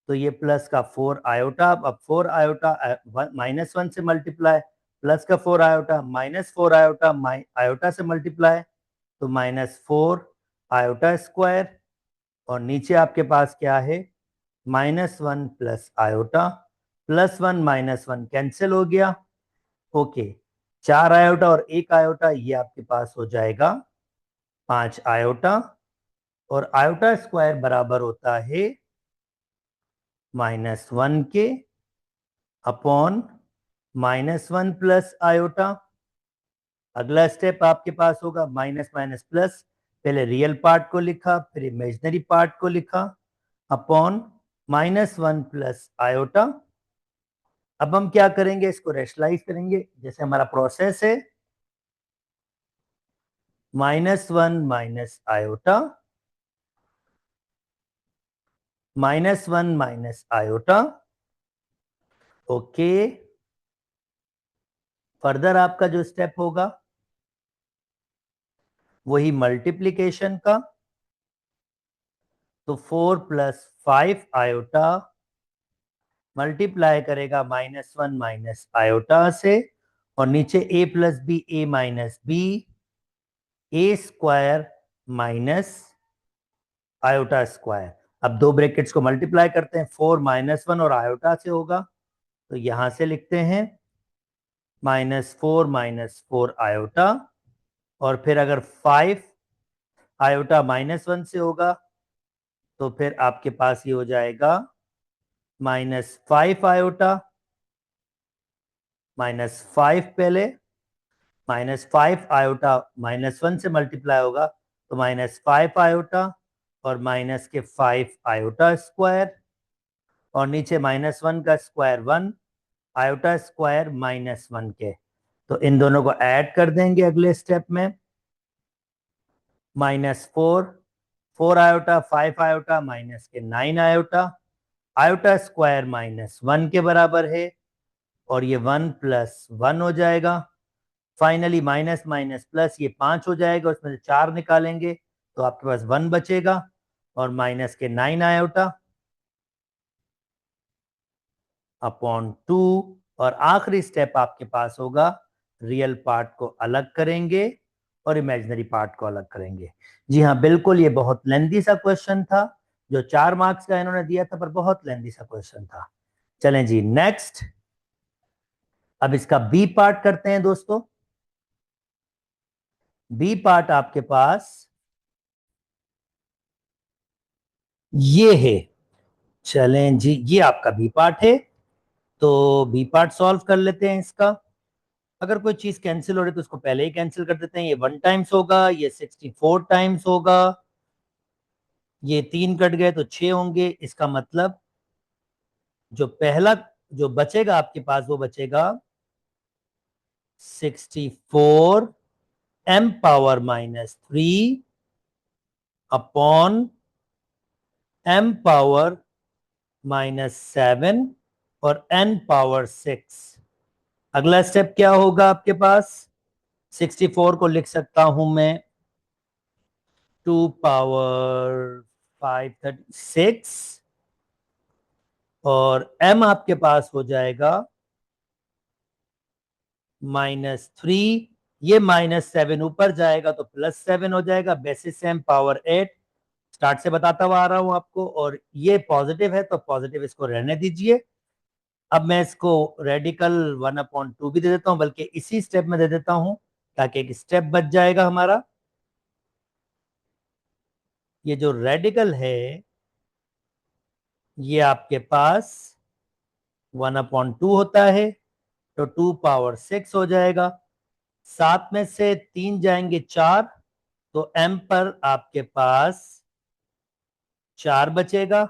Speaker 1: तो ये प्लस का 4 आयोटा। अब 4 आयोटा -1 से मल्टीप्लाई, प्लस का 4 आयोटा, -4 आयोटा आयोटा से मल्टीप्लाई, तो -4 आयोटा स्क्वायर, और नीचे आपके पास क्या है, -1 प्लस आयोटा, +1 -1 कैंसिल हो गया। ओके, 4 आयोटा और 1 आयोटा, ये आपके पास हो जाएगा 5 आयोटा, और आयोटा स्क्वायर बराबर होता है -1 के अपॉन -1 प्लस आयोटा। अगला स्टेप आपके पास होगा माइनस माइनस प्लस, पहले रियल पार्ट को लिखा फिर इमेजिनरी पार्ट को लिखा, अपॉन -1 प्लस आयोटा। अब हम क्या करेंगे, इसको रेशनलाइज करेंगे, जैसे हमारा प्रोसेस है, -1 minus iota, -1 minus iota. Okay, further आपका जो स्टेप होगा वही मल्टीप्लीकेशन का, तो 4 + 5 आयोटा मल्टीप्लाई करेगा -1 माइनस आयोटा से, और नीचे a + b, a - b, a² minus iota square. अब दो ब्रैकेट्स को मल्टीप्लाई करते हैं, 4 -1 और आयोटा से होगा, तो यहां से लिखते हैं -4 - 4 आयोटा और फिर अगर 5 आयोटा -1 से होगा तो फिर आपके पास ये हो जाएगा -5 आयोटा, -5 पहले, -5 आयोटा -1 से मल्टीप्लाई होगा तो -5 आयोटा और माइनस के 5 आयोटा स्क्वायर, और नीचे -1 का स्क्वायर 1, आयोटा स्क्वायर -1 के। तो इन दोनों को ऐड कर देंगे अगले स्टेप में। -4, 4 आयोटा, 5 आयोटा, माइनस के 9 आयोटा, आयोटा स्क्वायर -1 के बराबर है, और ये 1 + 1 हो जाएगा। फाइनली माइनस माइनस प्लस ये 5 हो जाएगा, उसमें से 4 निकालेंगे तो आपके पास 1 बचेगा, और माइनस के 9 आयोटा अपॉन 2, और आखिरी स्टेप आपके पास होगा रियल पार्ट को अलग करेंगे और इमेजिनरी पार्ट को अलग करेंगे। जी हाँ, बिल्कुल, ये बहुत लेंथी सा क्वेश्चन था, जो 4 मार्क्स का इन्होंने दिया था, पर बहुत लेंथी सा क्वेश्चन था। चलें जी नेक्स्ट, अब इसका बी पार्ट करते हैं दोस्तों। बी पार्ट आपके पास ये है। चलें जी, ये आपका बी पार्ट है, तो बी पार्ट सॉल्व कर लेते हैं इसका। अगर कोई चीज कैंसिल हो रही है तो उसको पहले ही कैंसिल कर देते हैं। ये 1 टाइम्स होगा, ये 64 टाइम्स होगा, ये 3 कट गए तो 6 होंगे। इसका मतलब जो पहला जो बचेगा आपके पास वो बचेगा 64 m power -3 upon m power -7 और n पावर 6। अगला स्टेप क्या होगा आपके पास? 64 को लिख सकता हूं मैं 2 पावर 536, और m आपके पास हो जाएगा -3, ये -7 ऊपर जाएगा तो +7 हो जाएगा, बेसिस m पावर 8। स्टार्ट से बताता हुआ आ रहा हूं आपको, और ये पॉजिटिव है तो पॉजिटिव इसको रहने दीजिए। अब मैं इसको रेडिकल 1/2 भी दे देता हूं, बल्कि इसी स्टेप में दे देता हूं ताकि एक स्टेप बच जाएगा हमारा। ये जो रेडिकल है ये आपके पास 1/2 होता है, तो 2 पावर 6 हो जाएगा। 7 में से 3 जाएंगे 4, तो m पर आपके पास 4 बचेगा,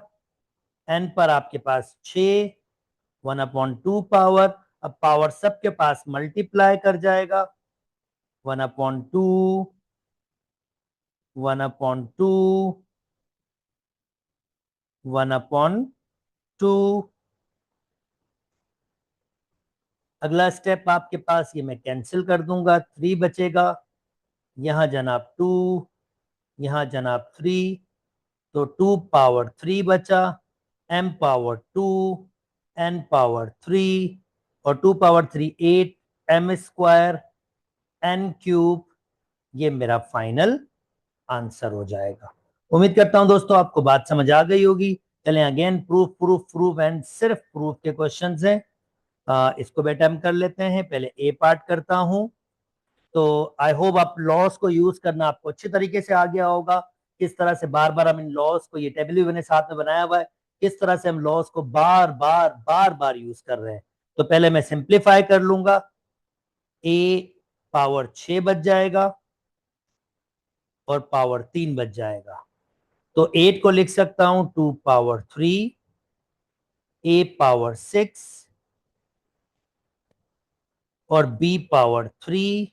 Speaker 1: n पर आपके पास 6, 1/2 पावर। अब पावर सबके पास मल्टीप्लाई कर जाएगा, 1/2, 1/2, 1/2। अगला स्टेप आपके पास, ये मैं कैंसिल कर दूंगा, 3 बचेगा, यहां जनाब 2, यहां जनाब 3, तो 2 पावर 3 बचा, m पावर 2, n पावर 3, और 2 power 3 8, m square n cube, ये मेरा फाइनल आंसर हो जाएगा। उम्मीद करता हूं दोस्तों आपको बात समझ आ गई होगी। चलें again, proof proof proof and सिर्फ प्रूफ के क्वेश्चंस हैं। इसको भी अटेम्प्ट कर लेते हैं। पहले ए पार्ट करता हूं। तो आई होप आप लॉस को यूज करना आपको अच्छे तरीके से आ गया होगा। किस तरह से बार बार हम इन लॉस को, ये टेबल भी मैंने साथ में बनाया हुआ है, किस तरह से हम लॉस को बार बार बार बार यूज कर रहे हैं। तो पहले मैं सिंप्लीफाई कर लूंगा, ए पावर 6 बच जाएगा और पावर 3 बच जाएगा। तो 8 को लिख सकता हूं 2 पावर 3, ए पावर 6 और बी पावर 3,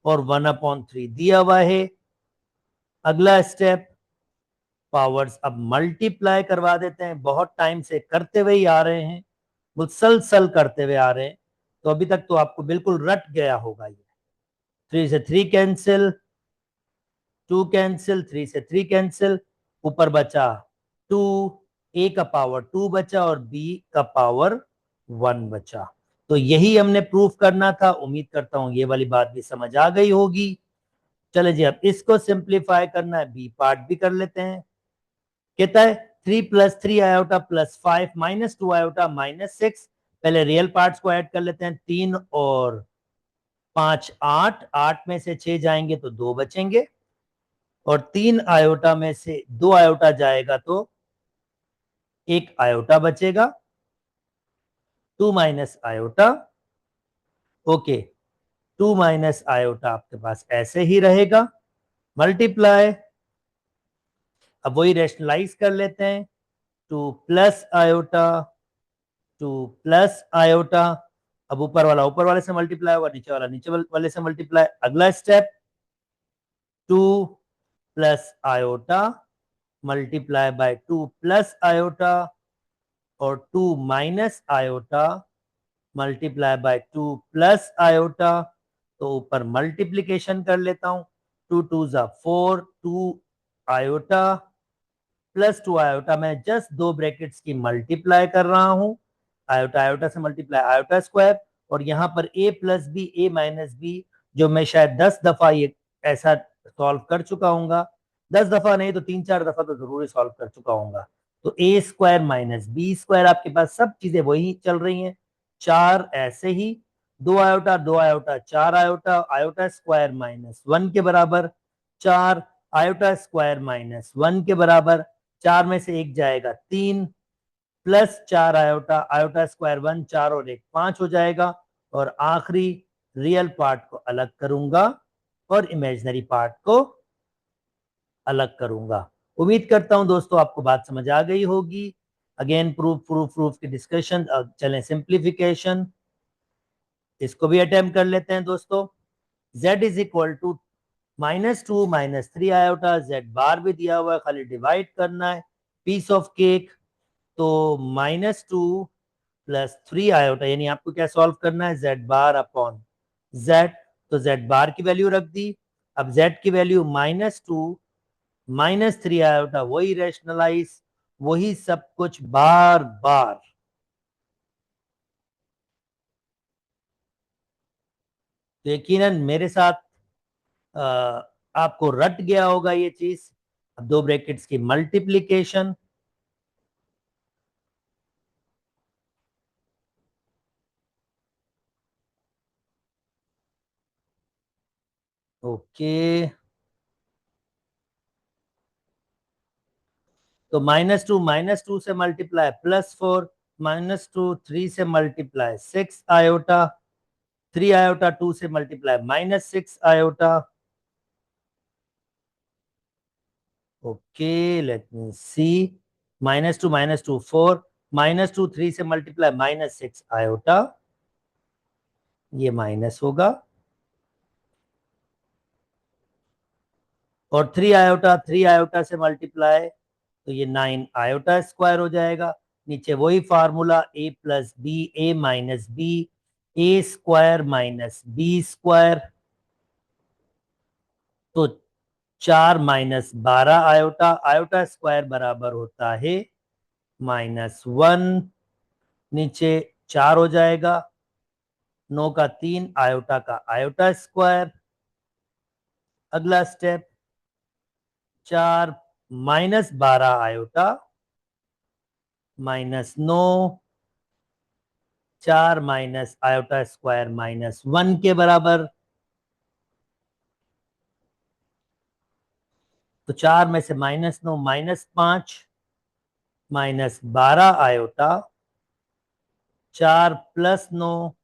Speaker 1: और 1/3 दिया हुआ है। अगला स्टेप, पावर्स अब मल्टीप्लाई करवा देते हैं। बहुत टाइम से करते हुए ही आ रहे हैं, मुसलसल करते हुए आ रहे हैं, तो अभी तक तो आपको बिल्कुल रट गया होगा ये। 3 से 3 कैंसिल, 2 कैंसिल, 3 से 3 कैंसिल, ऊपर बचा 2, ए का पावर 2 बचा और बी का पावर 1 बचा। तो यही हमने प्रूफ करना था। उम्मीद करता हूं ये वाली बात भी समझ आ गई होगी। चले जी, अब इसको सिंप्लीफाई करना है, बी पार्ट भी कर लेते हैं। कहता है 3 + 3 आयोटा +5 -2 आयोटा -6। पहले रियल पार्ट्स को ऐड कर लेते हैं, 3 और 5 8, 8 में से 6 जाएंगे तो 2 बचेंगे, और 3 आयोटा में से 2 आयोटा जाएगा तो 1 आयोटा बचेगा। 2 minus iota, okay, 2 minus iota आपके पास ऐसे ही रहेगा, मल्टीप्लाई, अब वही रेशनलाइज कर लेते हैं, 2 प्लस आयोटा, 2 प्लस आयोटा, अब ऊपर वाले से मल्टीप्लाई होगा, नीचे वाले से मल्टीप्लाई। अगला step, 2 plus iota multiply by 2 plus iota, और 2 minus iota multiply by 2 plus iota. तो ऊपर मल्टीप्लीकेशन कर लेता हूं, 2 टू जा 4, 2 आयोटा प्लस 2 आयोटा, मैं जस्ट दो ब्रैकेट्स की मल्टीप्लाई कर रहा हूं, आयोटा आयोटा से मल्टीप्लाई आयोटा स्क्वायर, और यहां पर a plus B A minus B, जो मैं शायद 10 दफा ये ऐसा सॉल्व कर चुका हूँ, 10 दफा नहीं तो 3 4 दफा तो जरूर ही सॉल्व कर चुका हूँ। तो ए स्क्वायर माइनस बी स्क्वायर, आपके पास सब चीजें वही चल रही हैं, 4 ऐसे ही, 2 iota 4 iota, iota square minus 1 के बराबर, 4 आयोटा स्क्वायर माइनस 1 के बराबर, 4 में से 1 जाएगा 3, प्लस 4 आयोटा, आयोटा स्क्वायर 1, 4 और 1 5 हो जाएगा, और आखिरी रियल पार्ट को अलग करूंगा और इमेजिनरी पार्ट को अलग करूंगा। उम्मीद करता हूं दोस्तों आपको बात समझ आ गई होगी। अगेन प्रूफ की डिस्कशन, चलें सिंप्लीफिकेशन, इसको भी अटेम्प्ट कर लेते हैं दोस्तों। z is equal to -2 -3 iota, z bar भी दिया हुआ है, खाली डिवाइड करना है, पीस ऑफ केक। तो -2 प्लस 3 आयोटा, यानी आपको क्या सॉल्व करना है, z बार अपॉन z, तो z बार की वैल्यू रख दी। अब z की वैल्यू -2 -3 आयोटा, वही रेशनलाइज, वही सब कुछ बार बार। तो यकीनन मेरे साथ अ, आपको रट गया होगा ये चीज। अब दो ब्रैकेट्स की मल्टीप्लीकेशन, ओके, तो -2 से मल्टीप्लाई +4, -2 3 से मल्टीप्लाई 6 आयोटा, 3 आयोटा 2 से multiply -6 iota, okay, let me see, -2 4, -2 3 से मल्टीप्लाई -6 आयोटा, ये माइनस होगा, और 3 आयोटा से मल्टीप्लाई, तो ये 9 आयोटा स्क्वायर हो जाएगा। नीचे वही formula, a plus B A minus B, A square minus B square, तो 4 - 12 आयोटा, आयोटा स्क्वायर बराबर होता है -1, नीचे 4 हो जाएगा, 9 का 3 आयोटा का आयोटा स्क्वायर। अगला step, 4 - 12 iota -9, 4 minus iota square -1 के बराबर, तो 4 में से -9 -5, -12 iota, 4 + 9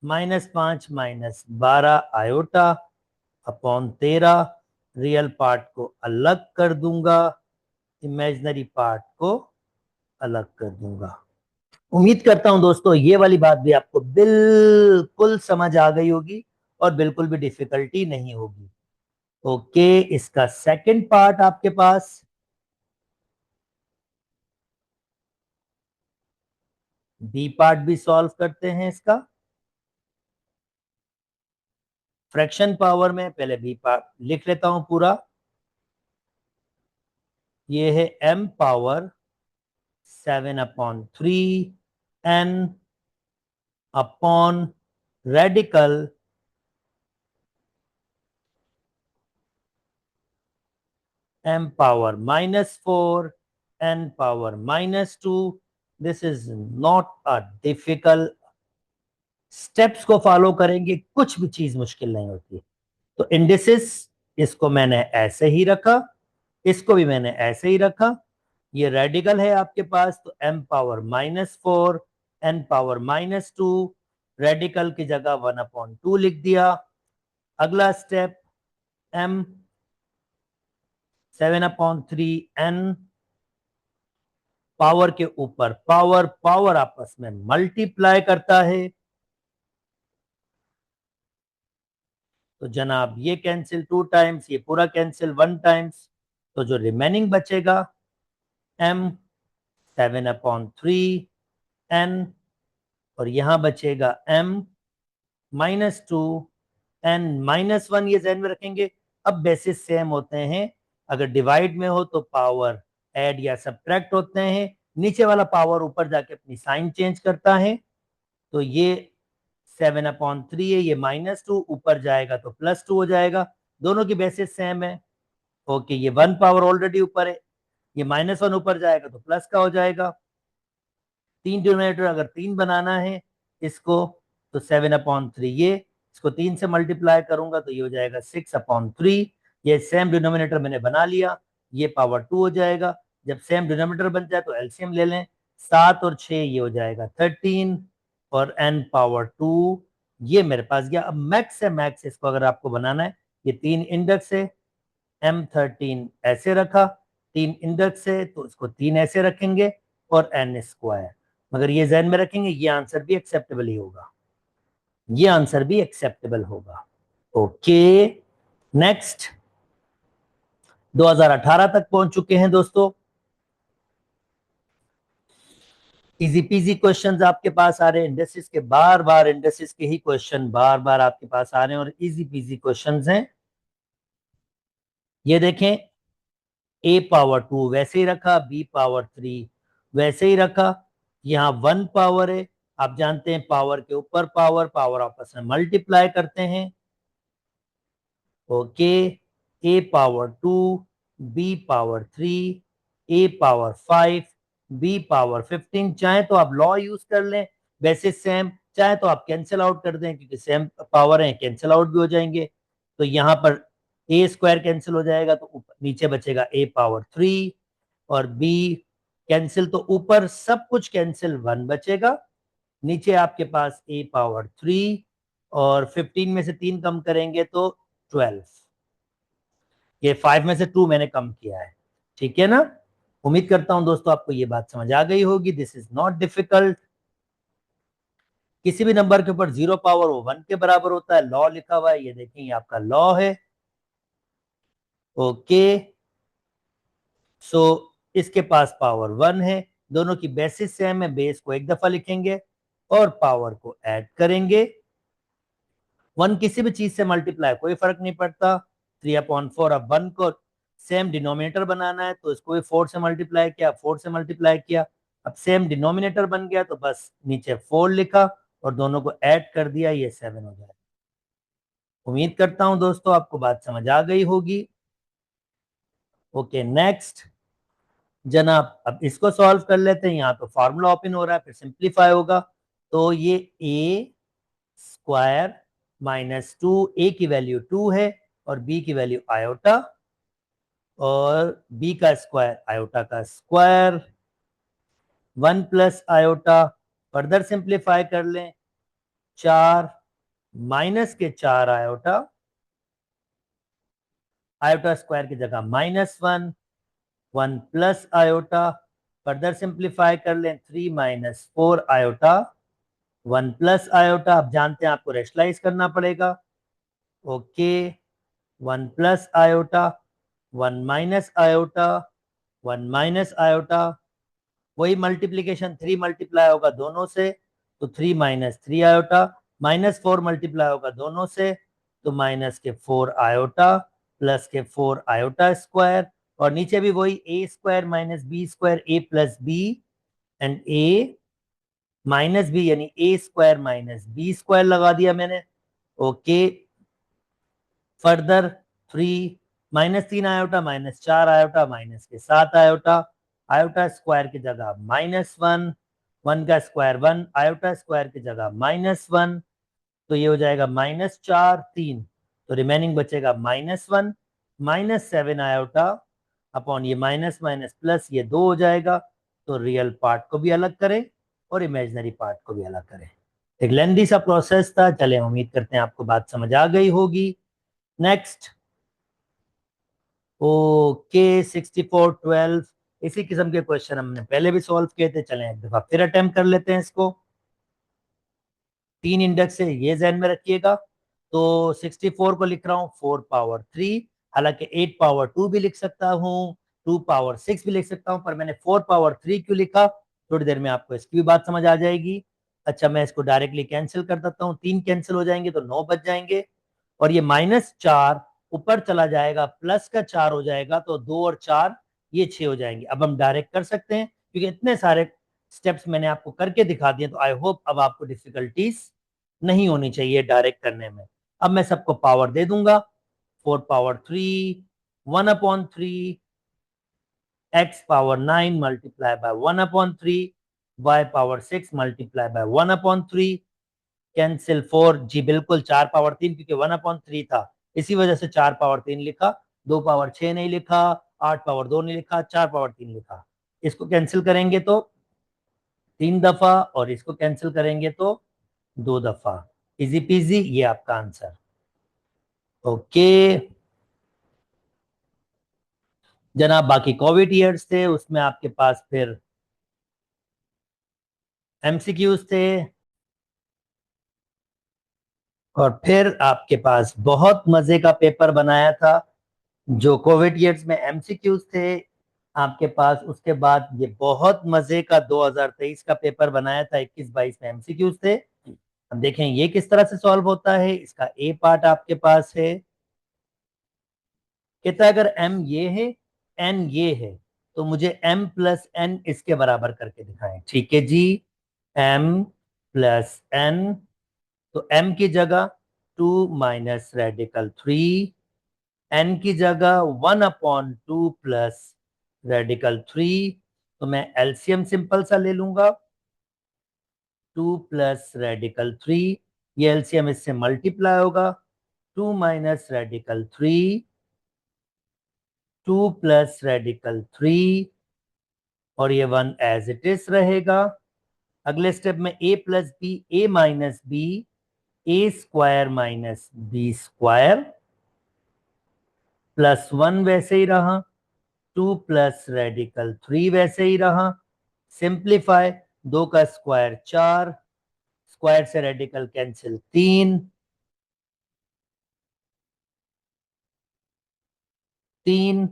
Speaker 1: -5 -12 iota upon 13। Real part को अलग कर दूंगा, इमेजिनरी पार्ट को अलग कर दूंगा। उम्मीद करता हूं दोस्तों ये वाली बात भी आपको बिल्कुल समझ आ गई होगी और बिल्कुल भी डिफिकल्टी नहीं होगी। ओके, इसका सेकंड पार्ट आपके पास, बी पार्ट भी सॉल्व करते हैं इसका। फ्रैक्शन पावर में पहले बी पार्ट लिख लेता हूं पूरा, ये है m power 7/3 n upon radical m power -4 n power -2। This is not a difficult steps को फॉलो करेंगे, कुछ भी चीज मुश्किल नहीं होती। तो इंडिसेस, इसको मैंने ऐसे ही रखा, इसको भी मैंने ऐसे ही रखा। ये रेडिकल है आपके पास, तो m⁻⁻4 n⁻⁻2, रेडिकल की जगह 1/2 लिख दिया। अगला स्टेप m 7/3 n, पावर के ऊपर पावर, पावर आपस में मल्टीप्लाई करता है, तो जनाब ये कैंसिल 2 टाइम्स, ये पूरा कैंसिल 1 टाइम्स, तो जो रिमेनिंग बचेगा m 7/3 n, और यहां बचेगा m-2 n-1, ये ध्यान में रखेंगे। अब बेसिस सेम होते हैं, अगर डिवाइड में हो तो पावर ऐड या सब्ट्रैक्ट होते हैं, नीचे वाला पावर ऊपर जाके अपनी साइन चेंज करता है। तो ये 7/3 है, ये -2, ऊपर जाएगा तो +2 हो जाएगा, दोनों की बेसिस सेम है। ओके, ये 1 पावर ऑलरेडी ऊपर है, ये -1 ऊपर जाएगा तो प्लस का हो जाएगा। 3 डिनोमिनेटर अगर 3 बनाना है इसको, तो 7/3, ये इसको 3 से मल्टीप्लाई करूंगा तो ये हो जाएगा 6/3। ये सेम डिनोमिनेटर मैंने बना लिया, ये पावर 2 हो जाएगा। जब सेम डिनोमिनेटर बन जाए तो एलसीएम ले लें, 7 और 6 ये हो जाएगा 13, और n पावर 2 ये मेरे पास गया। अब मैक्स से मैक्स इसको अगर आपको बनाना है, ये 3 इंडेक्स है, m13 ऐसे रखा, 3 इंडेक्स है तो इसको 3 ऐसे रखेंगे, और n², मगर ये जहन में रखेंगे ये आंसर भी एक्सेप्टेबल ही होगा, ये आंसर भी एक्सेप्टेबल होगा। ओके, नेक्स्ट 2018 तक पहुंच चुके हैं दोस्तों। इजी पीजी क्वेश्चंस आपके पास आ रहे हैं, इंडेक्सिस के बार बार, इंडेक्सिस के ही क्वेश्चन बार बार आपके पास आ रहे हैं, और इजी पीजी क्वेश्चंस हैं। ये देखें, a पावर 2 वैसे ही रखा, b पावर 3 वैसे ही रखा, यहाँ 1 पावर है, आप जानते हैं पावर के ऊपर पावर, पावर आपस में मल्टीप्लाई करते हैं। Okay, a power 2, b power 3, a power 5, b power 15, चाहे तो आप लॉ यूज कर लें बेसिस सेम, चाहे तो आप कैंसिल आउट कर दें, क्योंकि सेम पावर है, कैंसिल आउट भी हो जाएंगे। तो यहाँ पर a स्क्वायर कैंसिल हो जाएगा, तो ऊपर नीचे बचेगा a पावर 3, और b कैंसिल, तो ऊपर सब कुछ कैंसिल, 1 बचेगा, नीचे आपके पास a पावर 3, और 15 में से 3 कम करेंगे तो 12, ये 5 में से 2 मैंने कम किया है, ठीक है ना। उम्मीद करता हूं दोस्तों आपको ये बात समझ आ गई होगी। This is not difficult. किसी भी नंबर के ऊपर 0 पावर वो 1 के बराबर होता है, लॉ लिखा हुआ है, ये देखें ये आपका लॉ है। ओके, सो इसके पास पावर 1 है, दोनों की बेसिस सेम है, बेस को एक दफा लिखेंगे और पावर को ऐड करेंगे। 1 किसी भी चीज से मल्टीप्लाई कोई फर्क नहीं पड़ता, 3/4। अब 1 को सेम डिनोमिनेटर बनाना है तो इसको भी 4 से मल्टीप्लाई किया, 4 से मल्टीप्लाई किया, अब सेम डिनोमिनेटर बन गया तो बस नीचे 4 लिखा और दोनों को ऐड कर दिया, ये 7 हो जाए। उम्मीद करता हूं दोस्तों आपको बात समझ आ गई होगी। ओके, नेक्स्ट जनाब, अब इसको सॉल्व कर लेते हैं। यहाँ तो फॉर्मूला ओपन हो रहा है, फिर सिंप्लीफाई होगा, तो ये a स्क्वायर -2, a की वैल्यू 2 है और b की वैल्यू आयोटा, और b का स्क्वायर आयोटा का square, 1 plus iota, further simplify कर लें, 4 माइनस के 4 आयोटा, आयोटा स्क्वायर की जगह -1, 1 प्लस आयोटा, फर्दर सिंप्लीफाई कर लें, 3 - 4 आयोटा, 1 प्लस आयोटा। अब जानते हैं आपको रेशनलाइज करना पड़ेगा। Okay, 1 plus iota, 1 minus iota, 1 minus iota, वही मल्टीप्लीकेशन, 3 मल्टीप्लाई होगा दोनों से तो 3 - 3 आयोटा, -4 मल्टीप्लाई होगा दोनों से तो माइनस के 4 आयोटा, प्लस के 4 आयोटा स्क्वायर, और नीचे भी वही a square minus B square, a plus B and a minus B, यानी a square minus B square लगा दिया मैंने। Okay, further 3 -3 iota, -4 iota, minus के 7 आयोटा, आयोटा स्क्वायर की जगह -1, 1 का स्क्वायर 1, आयोटा स्क्वायर की जगह -1, तो ये हो जाएगा -4 3, तो रिमेनिंग बचेगा -1 -7 आयोटा अपॉन ये माइनस माइनस प्लस, ये 2 हो जाएगा। तो रियल पार्ट को भी अलग करें और इमेजिनरी पार्ट को भी अलग करें। एक लेंदी सा प्रोसेस था, चले उम्मीद करते हैं आपको बात समझ आ गई होगी। नेक्स्ट, ओके 6412, इसी किस्म के क्वेश्चन हमने पहले भी सॉल्व किए थे, चलें एक दफा फिर अटेम्प्ट कर लेते हैं इसको। 3 इंडेक्स है, ये ध्यान में रखिएगा। तो 64 को लिख रहा हूँ 4 पावर 3, हालांकि 8 पावर 2 भी लिख सकता हूँ, 2 पावर 6 भी लिख सकता हूँ, पर मैंने 4 पावर 3 क्यों लिखा, थोड़ी देर में आपको इसकी भी बात समझ आ जाएगी। अच्छा, मैं इसको डायरेक्टली कैंसिल कर देता हूँ, 3 कैंसिल हो जाएंगे तो 9 बच जाएंगे, और ये -4 ऊपर चला जाएगा, प्लस का 4 हो जाएगा, तो 2 और 4 ये 6 हो जाएंगे। अब हम डायरेक्ट कर सकते हैं क्योंकि इतने सारे स्टेप्स मैंने आपको करके दिखा दिए, तो आई होप अब आपको डिफिकल्टीज नहीं होनी चाहिए डायरेक्ट करने में। अब मैं सबको पावर दे दूंगा, 4 power 3, 1/3, x power 9 multiply by 1/3, y power 6 multiply by 1/3, cancel 4, जी बिल्कुल 4 पावर 3, क्योंकि 1/3 था इसी वजह से 4 पावर 3 लिखा, 2 पावर 6 नहीं लिखा, 8 पावर 2 नहीं लिखा, 4 पावर 3 लिखा। इसको कैंसिल करेंगे तो 3 दफा, और इसको कैंसिल करेंगे तो 2 दफा। इजी पीजी, ये आपका आंसर। ओके जनाब, बाकी कोविड ईयर्स थे, उसमें आपके पास फिर एमसीक्यूज थे, और फिर आपके पास बहुत मजे का पेपर बनाया था जो कोविड ईयर्स में एमसीक्यूज थे आपके पास। उसके बाद ये बहुत मजे का 2023 का पेपर बनाया था, 21-22 में एमसीक्यूज थे। अब देखें ये किस तरह से सॉल्व होता है। इसका ए पार्ट आपके पास है, कहता है अगर m ये है n ये है तो मुझे m प्लस n इसके बराबर करके दिखाएं। ठीक है जी, m प्लस n, तो m की जगह 2 माइनस रेडिकल 3, n की जगह 1/2 प्लस रेडिकल 3, तो मैं एलसीएम सिंपल सा ले लूंगा, 2 प्लस रेडिकल 3, ये एलसीएम इससे मल्टीप्लाई होगा, 2 माइनस रेडिकल 3, 2 प्लस रेडिकल 3, और ये 1 एज इट इज रहेगा। अगले स्टेप में a plus B, a minus B, A square minus B square, plus 1 वैसे ही रहा, 2 प्लस रेडिकल 3 वैसे ही रहा। सिंप्लीफाई, 2 का स्क्वायर 4, स्क्वायर से रेडिकल कैंसिल 3, 3,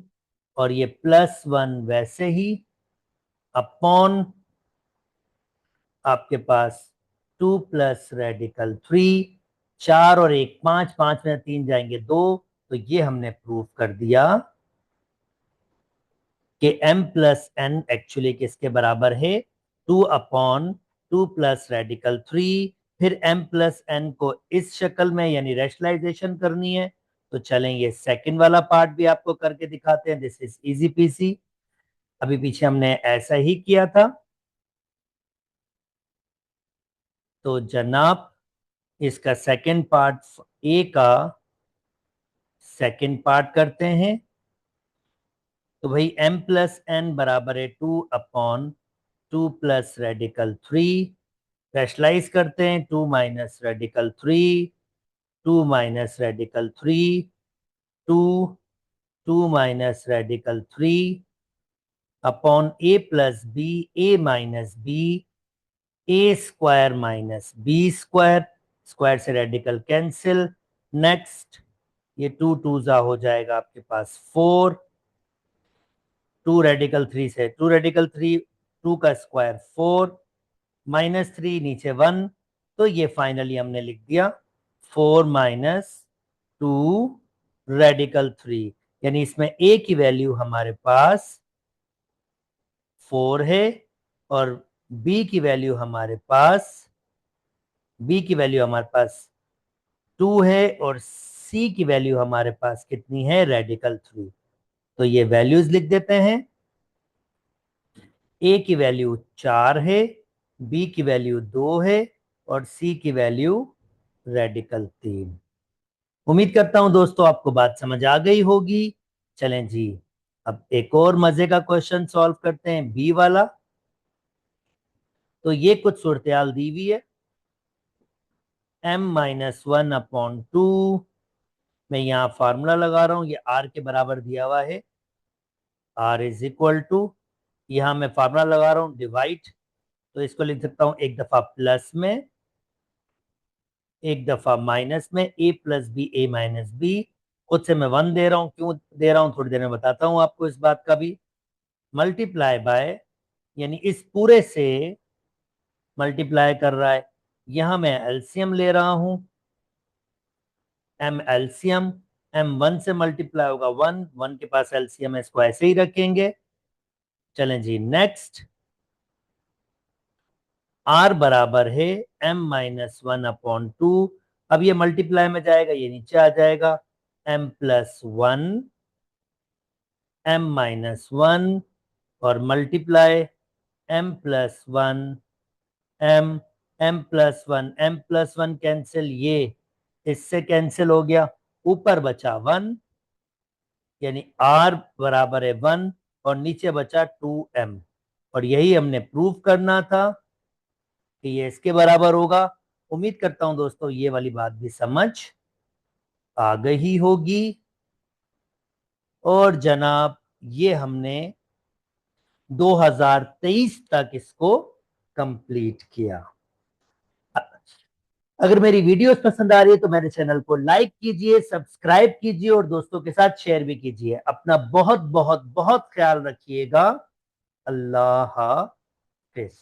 Speaker 1: और ये प्लस 1 वैसे ही अपॉन आपके पास 2 प्लस रेडिकल 3, 4 और 1 5, 5 में 3 जाएंगे 2, तो ये हमने प्रूव कर दिया कि m प्लस n एक्चुअली किसके बराबर है, 2/2 प्लस रेडिकल 3। फिर m प्लस n को इस शक्ल में यानी रैशनलाइजेशन करनी है, तो चलें ये सेकंड वाला पार्ट भी आपको करके दिखाते हैं। दिस इज इजी पीसी, अभी पीछे हमने ऐसा ही किया था। तो जनाब इसका सेकंड पार्ट, ए का सेकंड पार्ट करते हैं। तो भाई m प्लस एन बराबर है 2/2 प्लस रेडिकल 3, रैशनलाइज करते हैं, 2 minus radical 3, 2 minus radical 3, 2, 2 minus radical 3 upon a plus B, A minus B, A square minus B square, square से रेडिकल कैंसिल। नेक्स्ट, ये 2 2 जा हो जाएगा आपके पास 4, 2 रेडिकल 3 से 2 रेडिकल 3, 2 का स्क्वायर 4, -3 नीचे 1, तो ये फाइनली हमने लिख दिया 4 माइनस 2 रेडिकल 3, यानी इसमें a की वैल्यू हमारे पास 4 है, और b की वैल्यू हमारे पास, b की वैल्यू हमारे पास 2 है, और c की वैल्यू हमारे पास कितनी है, रेडिकल 3। तो ये वैल्यूज लिख देते हैं। a की वैल्यू 4 है, बी की वैल्यू 2 है और सी की वैल्यू रेडिकल 3। उम्मीद करता हूं दोस्तों आपको बात समझ आ गई होगी। चलें जी, अब एक और मजे का क्वेश्चन सॉल्व करते हैं, बी वाला। तो ये कुछ सूरत दी हुई है, m-1/2। मैं यहाँ फार्मूला लगा रहा हूं, ये r के बराबर दिया हुआ है, r इज इक्वल टू, यहाँ मैं फार्मूला लगा रहा हूं डिवाइड। तो इसको लिख सकता हूं एक दफा प्लस में, एक दफा माइनस में, a plus B A minus B. खुद से मैं 1 दे रहा हूं, क्यों दे रहा हूं थोड़ी देर में बताता हूं आपको इस बात का भी। मल्टीप्लाई बाय, यानी इस पूरे से मल्टीप्लाई कर रहा है। यहां मैं एलसीएम ले रहा हूं, एम एलसीएम, एम 1 से मल्टीप्लाई होगा 1, 1 के पास एलसीएम है, इसको ऐसे ही रखेंगे। चलें जी नेक्स्ट, आर बराबर है m-1/2। अब ये मल्टीप्लाई में जाएगा, ये नीचे आ जाएगा, m+1, m-1 और multiply m+1, m, m+1 cancel, ये इससे कैंसिल हो गया, ऊपर बचा 1, यानी r बराबर है 1 और नीचे बचा 2m। और यही हमने प्रूव करना था कि ये इसके बराबर होगा। उम्मीद करता हूं दोस्तों ये वाली बात भी समझ आ गई होगी। और जनाब ये हमने 2023 तक इसको कंप्लीट किया। अगर मेरी वीडियोस पसंद आ रही है तो मेरे चैनल को लाइक कीजिए, सब्सक्राइब कीजिए और दोस्तों के साथ शेयर भी कीजिए। अपना बहुत बहुत बहुत ख्याल रखिएगा। अल्लाह हाफिज।